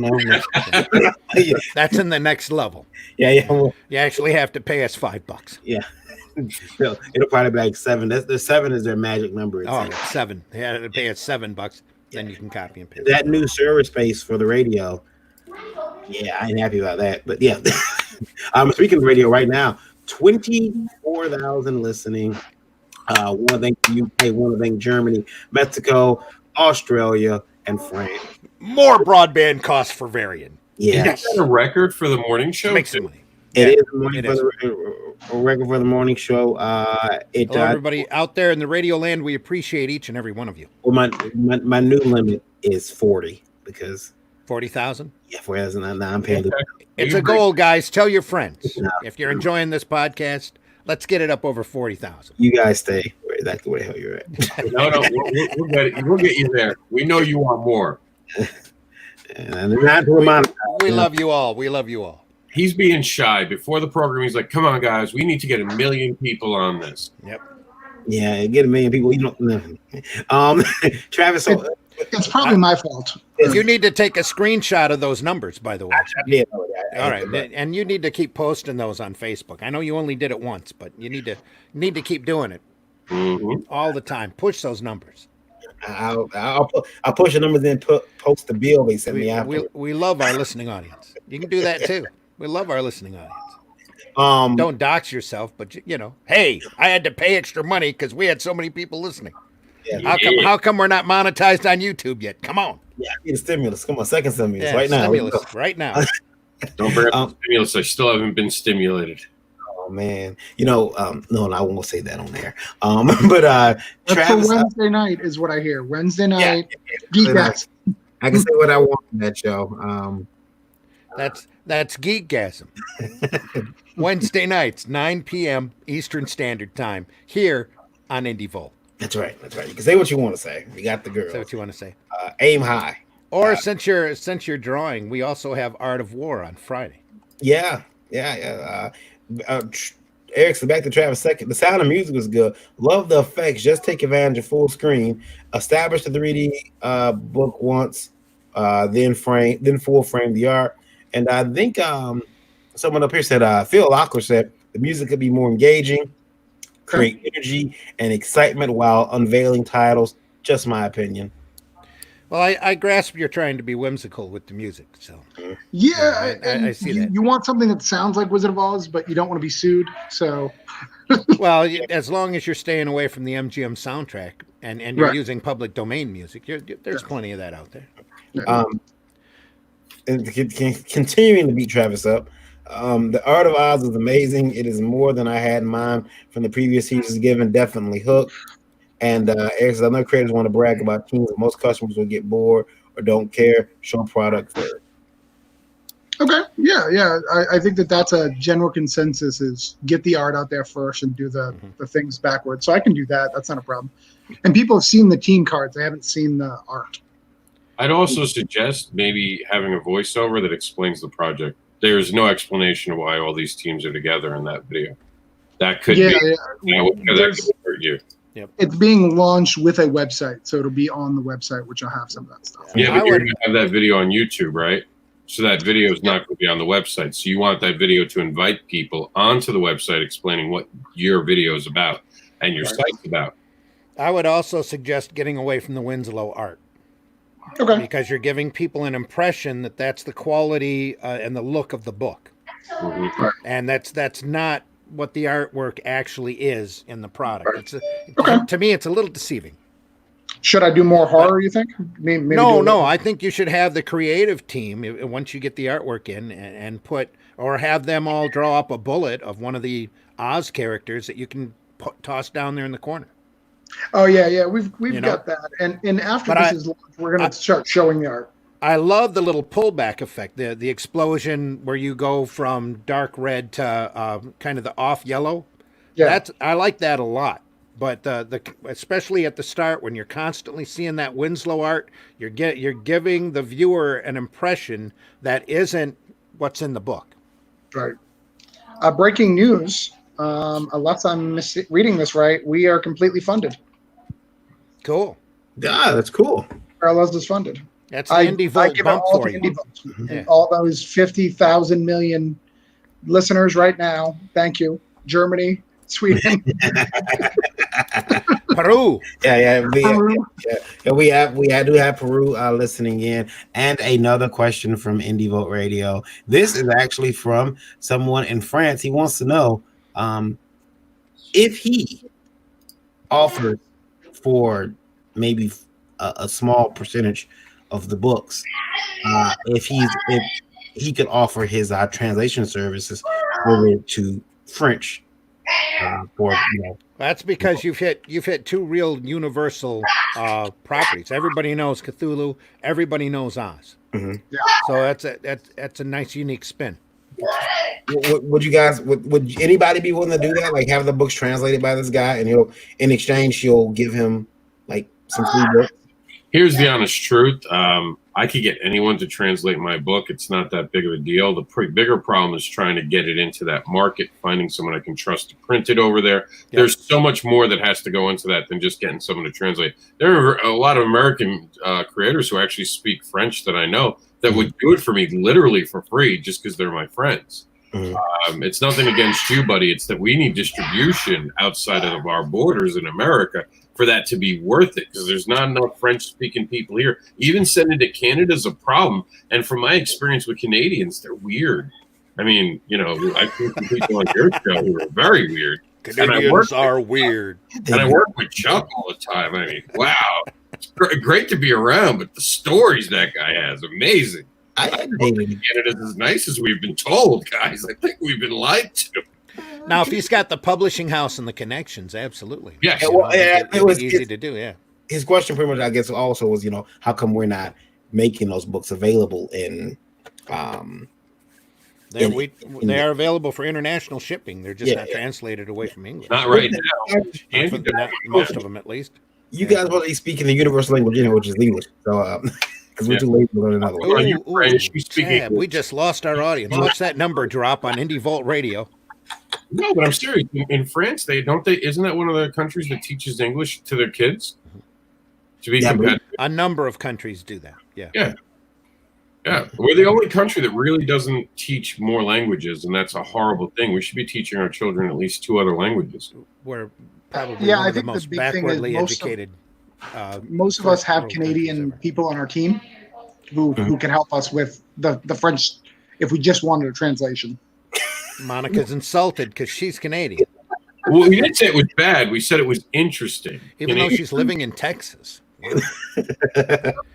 Yeah, That's in the next level. yeah. Well, You actually have to pay us $5. so it'll probably be like 7. The 7 is their magic number. Oh, it's 7. They had to pay us $7. Then you can copy and paste. That new server space for the radio. Yeah, I ain't happy about that. But yeah, speaking of radio right now, 24,000 listening. Want to thank the UK, want to thank Germany, Mexico, Australia, and France. More broadband costs for Varian. Yeah, Is that a record for the morning show? Make some money. it is money it for is. a record for the morning show. Hello, everybody out there in the radio land. We appreciate each and every one of you. Well, my new limit is 40 because 40,000. yeah, whereas now I'm paying. It's a goal, guys. Tell your friends. No. If you're enjoying this podcast, let's get it up over 40,000. You guys stay exactly where the hell you're at. No, we'll get you there. We know you want more. And not to remind. We love you all. We love you all. He's being shy. Before the program, he's like, come on, guys, we need to get 1 million people on this. Yep. Yeah, get 1 million people. You don't. Travis. So, It's probably my fault. You need to take a screenshot of those numbers, by the way. I did know that. All right, and you need to keep posting those on Facebook. I know you only did it once, but you need to keep doing it all the time. Push those numbers. I'll push the numbers in, post the bill they sent me after. We love our listening audience. You can do that too. We love our listening audience. Don't dox yourself, but hey, I had to pay extra money because we had so many people listening. Yeah. How come we're not monetized on YouTube yet? Come on. Yeah, I need a stimulus. Come on, second stimulus Yeah, right now. stimulus right now. Don't bring up the stimulus. I still haven't been stimulated. Oh man, no, I won't say that on there. But That's Travis, for Wednesday night is what I hear. Wednesday yeah, night. Geekgasm. I can say what I want on that show. That's Geekgasm. Wednesday nights, 9 p.m. Eastern Standard Time, here on Indie Volt. That's right. You can say what you want to say. We got the girls. Say what you want to say. Aim high. Or since you're drawing, we also have Art of War on Friday. Yeah. Eric, back to Travis second. The sound of music was good. Love the effects. Just take advantage of full screen. Establish the 3D book once, then full frame the art. And I think someone up here said, Phil Lockler said the music could be more engaging, create energy and excitement while unveiling titles. Just my opinion. Well, I grasp you're trying to be whimsical with the music, so Yeah, I see that. You want something that sounds like Wizard of Oz, but you don't want to be sued. So, well, as long as you're staying away from the MGM soundtrack and you're Right. using public domain music, there's plenty of that out there. And continuing to beat Travis up, the Art of Oz is amazing. It is more than I had in mind from the previous seasons given. Definitely hooked. And Eric says, I know creators want to brag about teams, but most customers will get bored or don't care. Show product first. okay, yeah. I think that's a general consensus: is get the art out there first and do the things backwards. So I can do that. That's not a problem. And people have seen the team cards; they haven't seen the art. I'd also suggest maybe having a voiceover that explains the project. There's no explanation of why all these teams are together in that video. That could that could hurt you. It's being launched with a website, so it'll be on the website, which will have some of that stuff. Yeah, but you're going to have that video on YouTube, right? So that video is not going to be on the website. So you want that video to invite people onto the website explaining what your video is about and your site's about. I would also suggest getting away from the Winslow art. Okay. Because you're giving people an impression that that's the quality and the look of the book. Mm-hmm. And that's not what the artwork actually is in the product. To me, it's a little deceiving. Should I do more horror, you think? Maybe No. I think you should have the creative team, once you get the artwork in, and have them all draw up a bullet of one of the Oz characters that you can toss down there in the corner. Oh, yeah. We've got that. And after this is launched, we're going to start showing the art. I love the little pullback effect, the explosion where you go from dark red to kind of the off yellow. Yeah. I like that a lot. But especially at the start when you're constantly seeing that Winslow art, you're giving the viewer an impression that isn't what's in the book. Right. Breaking news. Unless I'm reading this right, we are completely funded. Cool. Yeah, that's cool. Parallels is funded. That's the I Indie Vault give it bump all for to you. Indie Vault. Yeah. And all those 50,000 million listeners right now. Thank you. Germany, Sweden, Peru. Peru. We do have Peru listening in, and another question from Indie Vote Radio. This is actually from someone in France. He wants to know if he offers for maybe a small percentage of the books, if he could offer his translation services over to French for That's because you've hit two real universal properties. Everybody knows Cthulhu. Everybody knows Oz. Mhm. Yeah. So that's a nice unique spin. Would you guys would anybody be willing to do that? Like have the books translated by this guy, and he'll in exchange you'll give him like some free books. Here's the honest truth. I could get anyone to translate my book. It's not that big of a deal. The bigger problem is trying to get it into that market, finding someone I can trust to print it over there. Yep. There's so much more that has to go into that than just getting someone to translate. There are a lot of American creators who actually speak French that I know that would do it for me literally for free just because they're my friends. Mhm. It's nothing against you, buddy. It's that we need distribution outside of our borders in America for that to be worth it, because there's not enough French-speaking people here. Even sending to Canada is a problem. And from my experience with Canadians, they're weird. I mean, I've seen some people on your show who are very weird. Canadians are weird. And I work with Chuck all the time. I mean, wow. It's great to be around, but the stories that guy has, amazing. I dated Canada's as nice as we've been told, guys. I think we've been lied to. Now, if he's got the publishing house and the connections, absolutely. Yes. It was easy to do. Yeah. his question pretty much, I guess, also was, how come we're not making those books available in they are available for international shipping. They're just not translated away from English. Not right now. Not most of them, at least. You guys already speak in the universal language, which is English. So, because we're too lazy to learn another one. Sad. We just lost our audience. Watch that number drop on Indie Vault Radio. No, but I'm serious. In France, isn't that one of the countries that teaches English to their kids? To be competitive. A number of countries do that. Yeah. Yeah, we're the only country that really doesn't teach more languages, and that's a horrible thing. We should be teaching our children at least 2 other languages. We're probably Yeah, one I of the think the most big thing is backwardly educated. Most of us have world Canadian countries ever. people on our team who can help us with the French if we just wanted a translation. Monica's insulted because she's Canadian, Well, we didn't say it was bad. We said it was interesting. even though she's living in Texas.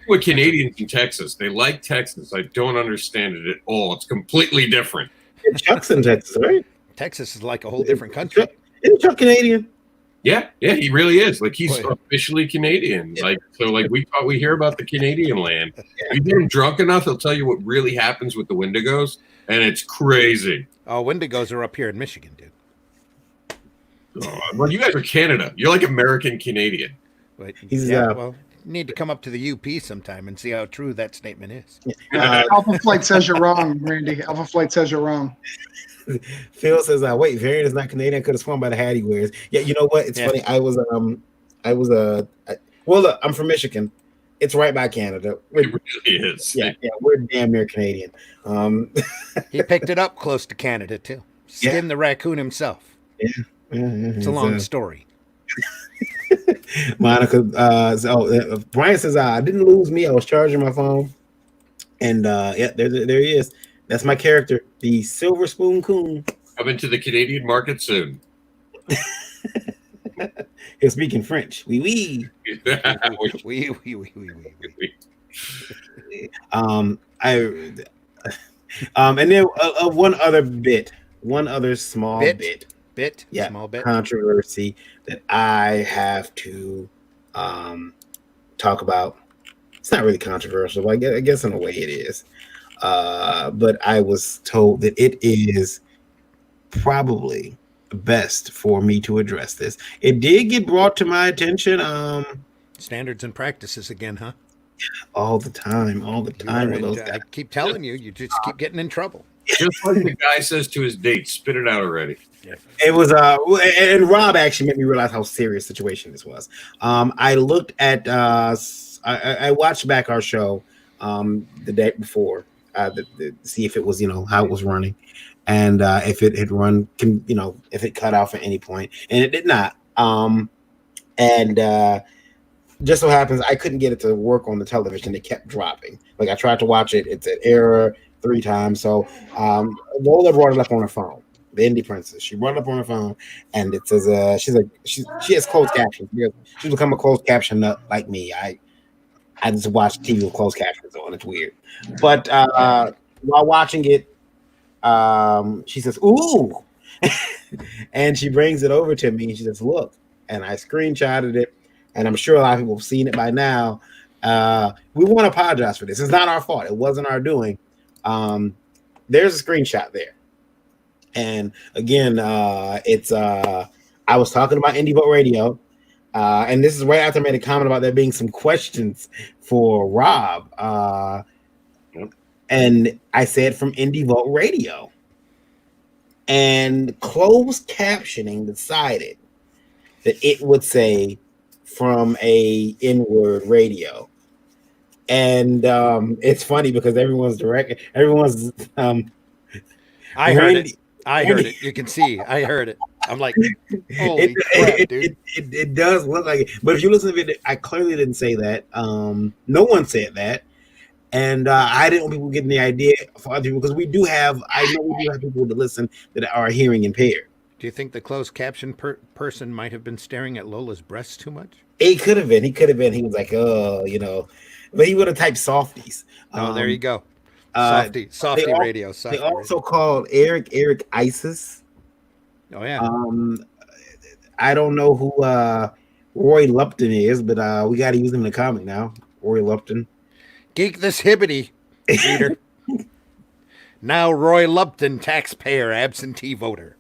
With Canadians in Texas, they like Texas. I don't understand it at all. It's completely different. Chuck's in Texas, right? Texas is like a whole different country. Isn't Chuck Canadian? Yeah, he really is. Like he's Boy. officially Canadian. Like we hear about the Canadian land. You get him drunk enough, he'll tell you what really happens with the Wendigos, and it's crazy. Oh, Wendigos are up here in Michigan, dude. Oh, well, you guys are Canada. You're like American Canadian. But, He's, well, you need to come up to the UP sometime and see how true that statement is. Alpha Flight says you're wrong, Randy. Alpha Flight says you're wrong. Phil says, "Wait, Varian is not Canadian. Could have sworn by the hat he wears." Yeah, you know what? It's funny. Look, I'm from Michigan. It's right by Canada. It really is. Yeah, we're damn near Canadian. He picked it up close to Canada, too. Skinned the raccoon himself. It's a long story. Monica, Brian says, "I didn't lose me. I was charging my phone." And there he is. That's my character, the Silver Spoon Coon. Coming to the Canadian market soon. He's speaking French. Oui, oui. And then one other small bit. Yeah, small bit. Controversy that I have to talk about. It's not really controversial, but I guess in a way it is. But I was told that it is probably best for me to address this. It did get brought to my attention Standards and practices again, huh? all the time with those guys. I keep telling you, you just keep getting in trouble. Just like the guy says to his date, spit it out already. It was and Rob actually made me realize how serious situation this was. I looked at I watched back our show the day before to see if it was how it was running, and if it had run if it cut off at any point, and it did not. And just so happens I couldn't get it to work on the television. It kept dropping. Like I tried to watch it, it's an error 3 times. So Lola brought it up on her phone. The Indie Princess. She brought it up on her phone, and it says she has closed captions. She's become a closed caption nut like me. I just watch TV with closed captions on. It's weird. But while watching it, she says, "Ooh," and she brings it over to me, and she says, "Look." And I screenshotted it, and I'm sure a lot of people have seen it by now. We want to apologize for this. It's not our fault. It wasn't our doing. There's a screenshot there. And again, it's I was talking about Indie Vote Radio, and this is right after I made a comment about there being some questions for Rob. And I said from Indie Vote Radio. And closed captioning decided that it would say from a N-word radio. And it's funny because everyone's I heard it. I heard it. You can see. I heard it. I'm like, holy crap, dude. It does look like it. But if you listen to it, I clearly didn't say that. No one said that. And I didn't want people getting the idea for other people because I know we do have people that listen that are hearing impaired. Do you think the closed caption person might have been staring at Lola's breasts too much? It could have been. He could have been. He was like, but he would have typed softies. Oh, there you go. Softy radio. They also called Eric ISIS. Oh yeah. I don't know who Roy Lupton is, but we got to use him in the comic now. Roy Lupton. Geek this hibbity, reader. Now Roy Lupton, taxpayer, absentee voter.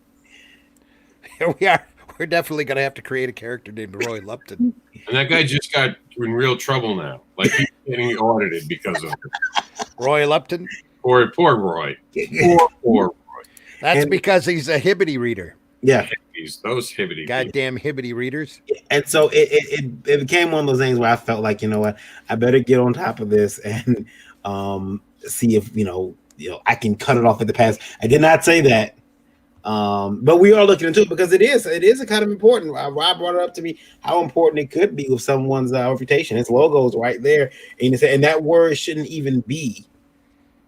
Here we are. We're definitely going to have to create a character named Roy Lupton. And that guy just got in real trouble now. Like he's getting audited because of it. Roy Lupton? Poor Roy. Poor Roy. That's because he's a hibbity reader. Yeah. Those hibbity. Goddamn hibbity readers. And so it became one of those things where I felt like, you know what, I better get on top of this and see if, I can cut it off at the pass. I did not say that. But we are looking into it because it is a kind of important. Rob brought it up to me how important it could be with someone's reputation. His logo is right there, and that word shouldn't even be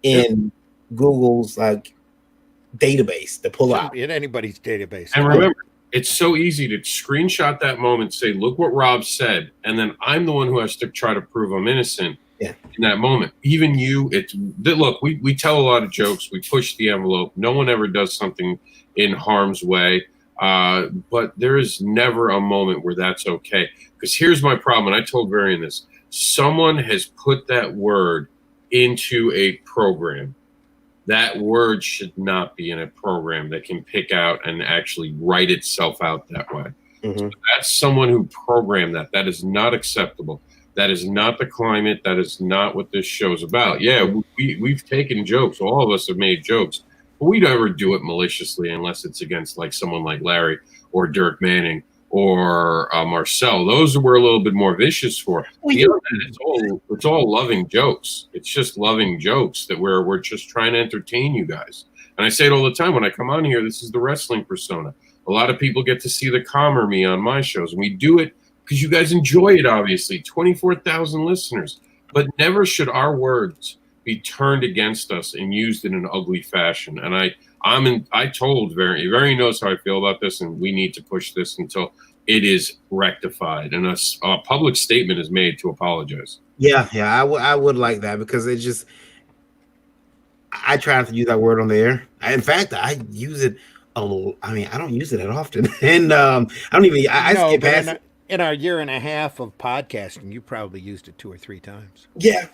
in Google's database to pull out in anybody's database. And remember, it's so easy to screenshot that moment, say, "Look what Rob said," and then I'm the one who has to try to prove I'm innocent. Yeah. In that moment, even you, look. We tell a lot of jokes. We push the envelope. No one ever does something in harm's way, but there is never a moment where that's okay. Because here's my problem, and I told Varian this: someone has put that word into a program. That word should not be in a program that can pick out and actually write itself out that way. Mm-hmm. So that's someone who programmed that. That is not acceptable. That is not the climate. That is not what this show's about. Yeah, we've taken jokes. All of us have made jokes. But we never do it maliciously unless it's against someone like Larry or Dirk Manning or Marcel. Those we're a little bit more vicious for. It's all loving jokes. It's just loving jokes that we're just trying to entertain you guys. And I say it all the time when I come on here. This is the wrestling persona. A lot of people get to see the calmer me on my shows, and we do it because you guys enjoy it. Obviously, 24,000 listeners, but never should our words be turned against us and used in an ugly fashion. And I told Varian knows how I feel about this, and we need to push this until it is rectified and a public statement is made to apologize. Yeah, I would like that because it just, I try not to use that word on the air. In fact, I use it a little. I mean, I don't use it that often, and I don't even. I skip past it. In our year and a half of podcasting, you probably used it 2 or 3 times. Yeah,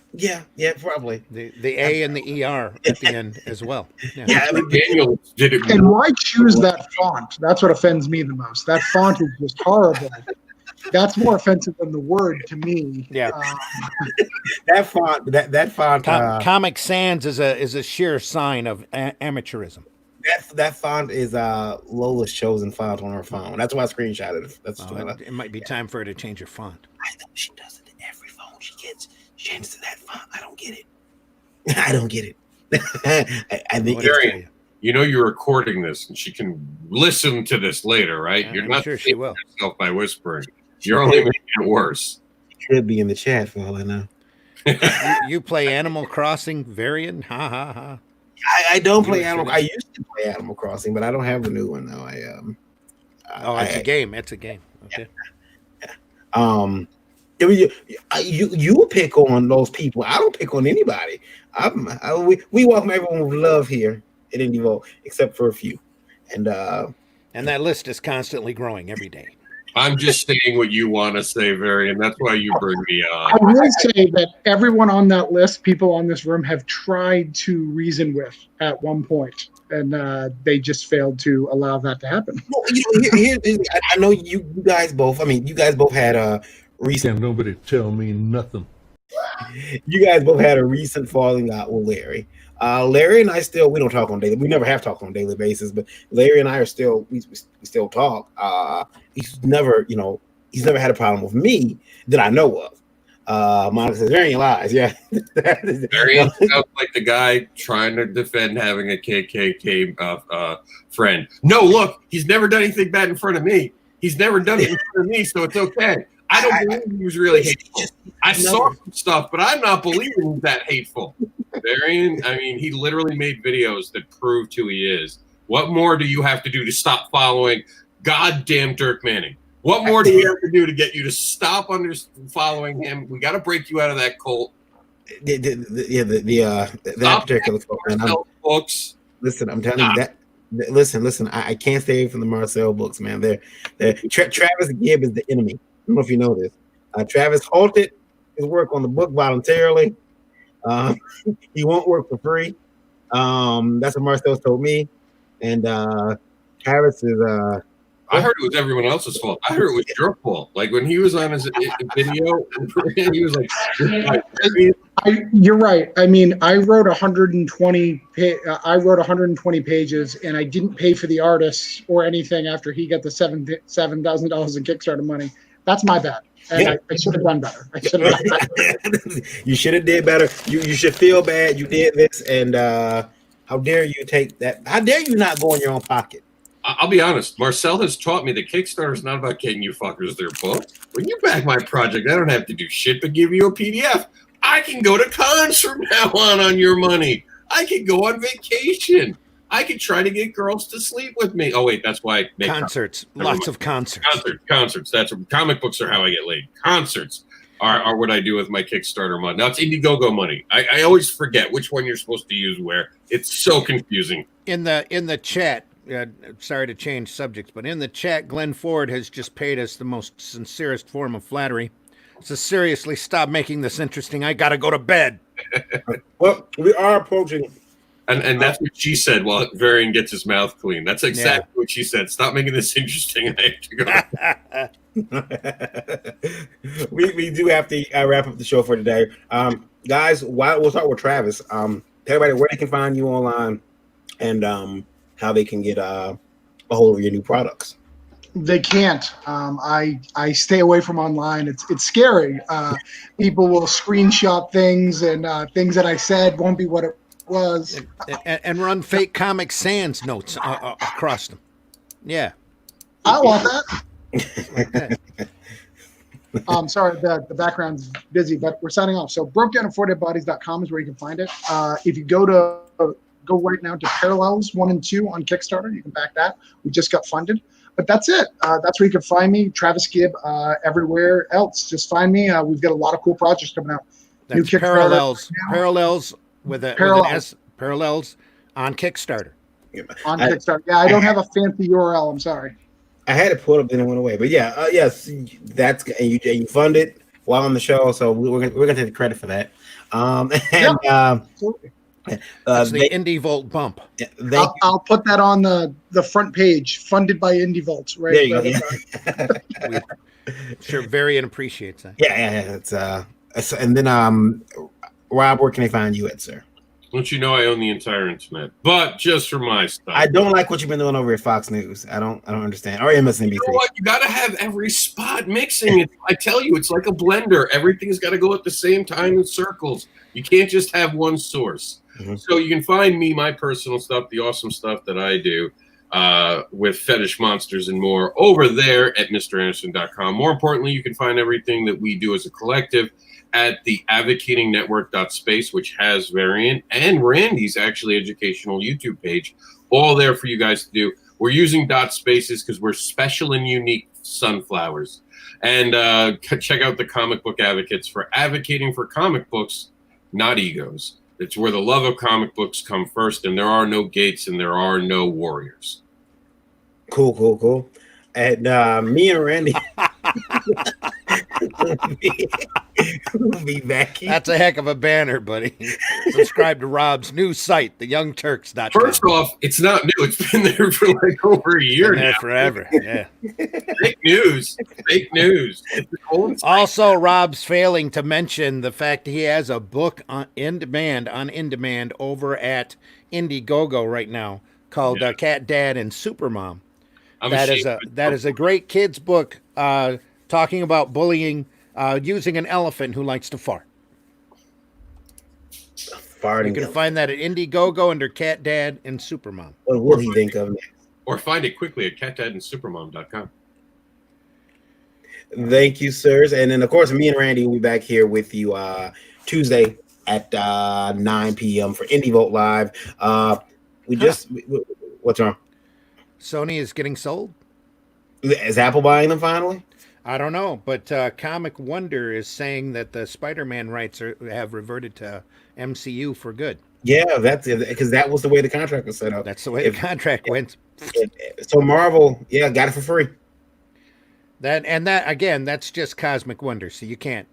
probably. The A and the ER at the end as well. Yeah, Daniel did it. And why choose that font? That's what offends me the most. That font is just horrible. That's more offensive than the word to me. Yeah. That font, that font, Comic Sans is a sheer sign of amateurism. that font is Lola's chosen font on her phone. That's why I screenshotted it. That's It might be time for her to change her font. I know she does it to every phone she gets. She changes to that font. I don't get it. I don't get it. I think Very, you know you're recording this, and she can listen to this later, right? You're I'm not sure she will. yourself by whispering. You're only making it worse. it could be in the chat for all I know. You play Animal Crossing Variant? Ha ha ha. I don't You play would Animal. fit I in. used to play Animal Crossing, but I don't have the new one though. It's a game. It's a game. Okay. You pick on those people. I don't pick on anybody. We welcome everyone with love here at Indie Vault, except for a few. And that list is constantly growing every day. I'm just saying what you want to say, Very, and that's why you bring me I on. will say that everyone on that list, people on this room, have tried to reason with at one point, and they just failed to allow that to happen. well, I know you guys both. I mean, you guys both had a recent. Can't nobody tell me nothing. You guys both had a recent falling out with Larry. Larry and I we don't talk on daily. We never have talked on a daily basis, but Larry and I are still we still talk. He's never had a problem with me that I know of. Monica says there ain't lies. Yeah, Very sounds like the guy trying to defend having a KKK friend. No, look, he's never done anything bad in front of me. He's never done it in front of me, so it's okay. I don't believe he was really hateful. I saw some stuff, but I'm not believing he's that hateful. Varian, I mean, he literally made videos that proved who he is. What more do you have to do to stop following goddamn Dirk Manning? What more do we have to do to get you to stop following him? We got to break you out of that cult. That particular books. Listen, I'm telling you that. Listen. I can't stay away from the Marcel books, man. Travis Gibb is the enemy. I don't know if you know this. Travis halted his work on the book voluntarily. He won't work for free. That's what Marcel told me. And Travis is. I heard it was everyone else's fault. I heard it was your fault. Like when he was on his video, he was like, You're right. I mean, I wrote 120. I wrote 120 pages, and I didn't pay for the artists or anything after he got the $7,000 in Kickstarter money. That's my bad. And I should have done better. You should have did better. You should feel bad. You did this, and how dare you take that? How dare you not go in your own pocket? I'll be honest. Marcel has taught me that Kickstarter is not about getting you fuckers their book. When you back my project, I don't have to do shit but give you a PDF. I can go to cons from now on your money. I can go on vacation. I could try to get girls to sleep with me. Oh wait, that's why I make concerts. Lots of concerts. Concerts. That's what comic books are how I get laid. Concerts are what I do with my Kickstarter money. Now it's Indiegogo money. I always forget which one you're supposed to use where. It's so confusing. In the chat, sorry to change subjects, but in the chat, Glenn Ford has just paid us the most sincerest form of flattery. So seriously, stop making this interesting. I gotta go to bed. Well, we are approaching. And that's what she said while Varian gets his mouth clean. That's exactly what she said. Stop making this interesting. I have to go. we do have to wrap up the show for today. Guys, we'll start with Travis. Tell everybody where they can find you online and how they can get a hold of your new products. They can't. I stay away from online. It's scary. People will screenshot things, and things that I said won't be what it was. And run fake Comic Sans notes across them. Yeah. I want that. Sorry, the background's busy, but we're signing off. So brokedown4deadbodies.com is where you can find it. If you go right now to Parallels 1 and 2 on Kickstarter, you can back that. We just got funded. But that's it. That's where you can find me, Travis Gibb, everywhere else. Just find me. We've got a lot of cool projects coming out. That's Parallels. Parallels with an S. Parallels on Kickstarter. On Kickstarter. Yeah, I don't have a fancy URL. I'm sorry. I had it pulled up, then it went away. But yeah, yes, that's and you funded while on the show, so we're gonna take the credit for that. Absolutely. That's the Indie Vault bump. I'll put that on the front page, funded by Indie Vault. Right. There you go. Sure, Varian appreciates that. Yeah. And then Rob, where can they find you at, sir? Don't you know I own the entire internet? But just for my stuff. I don't like what you've been doing over at Fox News. I don't understand. Or MSNBC. You know what? You got to have every spot mixing. I tell you, it's like a blender. Everything's got to go at the same time in circles. You can't just have one source. Mm-hmm. So you can find me, my personal stuff, the awesome stuff that I do with Fetish Monsters and more over there at MrAnderson.com. More importantly, you can find everything that we do as a collective at the Advocating Network.space, which has Variant and Randy's actually educational YouTube page, all there for you guys to do. We're using dot spaces because we're special and unique sunflowers. And check out the Comic Book Advocates for advocating for comic books, not egos. It's where the love of comic books come first, and there are no gates and there are no warriors. Cool. And me and Randy will be back here. That's a heck of a banner, buddy. Subscribe to Rob's new site, theyoungturks.com. First off, it's not new. It's been there for like over a year Been there now. forever. Yeah. Fake news. It's an old site. Also, Rob's failing to mention the fact that he has a book on in demand over at Indiegogo right now called Cat Dad and Supermom. That is a great kids book talking about bullying using an elephant who likes to fart. Farting. You can find that at Indiegogo under Cat Dad and Supermom. What will he think of next? Or find it quickly at catdadandsupermom.com. Thank you, sirs. And then, of course, me and Randy will be back here with you Tuesday at 9 p.m. for Indie Vote Live. What's wrong? Sony is getting sold? Is Apple buying them finally? I don't know, but Comic Wonder is saying that the Spider-Man rights have reverted to MCU for good. Yeah, that's because that was the way the contract was set up. That's the way the contract went. So Marvel, got it for free. That again, that's just Cosmic Wonder. So you can't,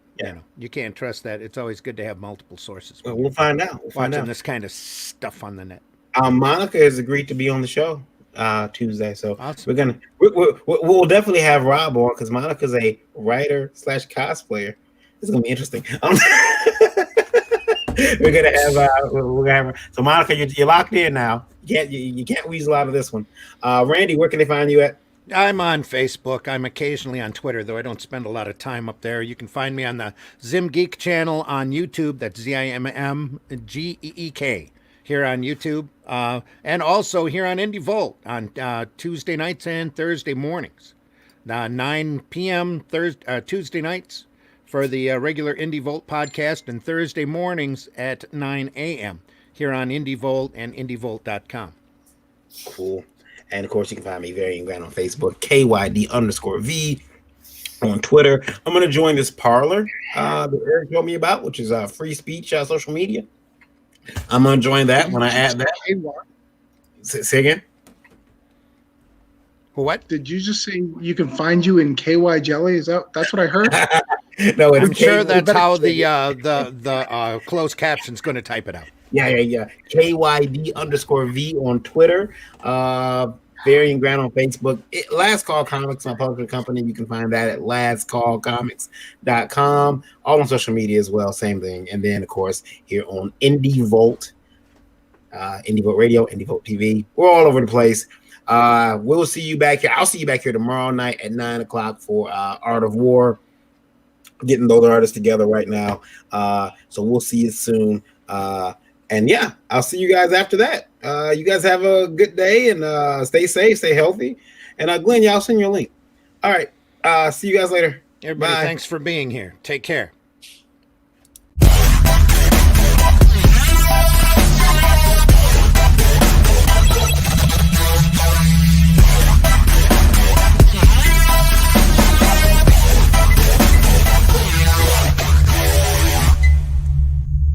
you can't trust that. It's always good to have multiple sources. We'll find out. Watching this kind of stuff on the net. Monica has agreed to be on the show Tuesday, so awesome. we'll definitely have Rob on because Monica's a writer / cosplayer. It's gonna be interesting. We're gonna have so Monica, you're locked in now. You can't weasel out of this one. Randy, where can they find you at? I'm on Facebook. I'm occasionally on Twitter, though I don't spend a lot of time up there. You can find me on the Zim Geek channel on YouTube. That's ZIMMGEEK here on YouTube. And also here on Indie Volt on Tuesday nights and Thursday mornings. 9 p.m. Tuesday nights for the regular Indie Volt podcast, and Thursday mornings at 9 a.m. here on Indie Volt and IndieVolt.com. Cool. And of course, you can find me Varian Grant on Facebook, KYD_V on Twitter. I'm going to join this Parler that Eric told me about, which is free speech social media. I'm going to join that when I add that. Say again? What? Did you just say you can find you in KY Jelly? That's what I heard? No, I'm sure that's how the closed caption's going to type it out. Yeah. KYD_V on Twitter. Varian Grant on Facebook. Last Call Comics, my publishing company. You can find that at lastcallcomics.com. All on social media as well. Same thing. And then, of course, here on Indie Volt, Indie Volt Radio, Indie Volt TV. We're all over the place. We'll see you back here. I'll see you back here tomorrow night at 9 o'clock for Art of War. Getting those artists together right now. So we'll see you soon. And yeah, I'll see you guys after that. You guys have a good day and stay safe, stay healthy. And Glenn, I'll send you a link. All right. See you guys later. Everybody, Bye. thanks for being here. Take care.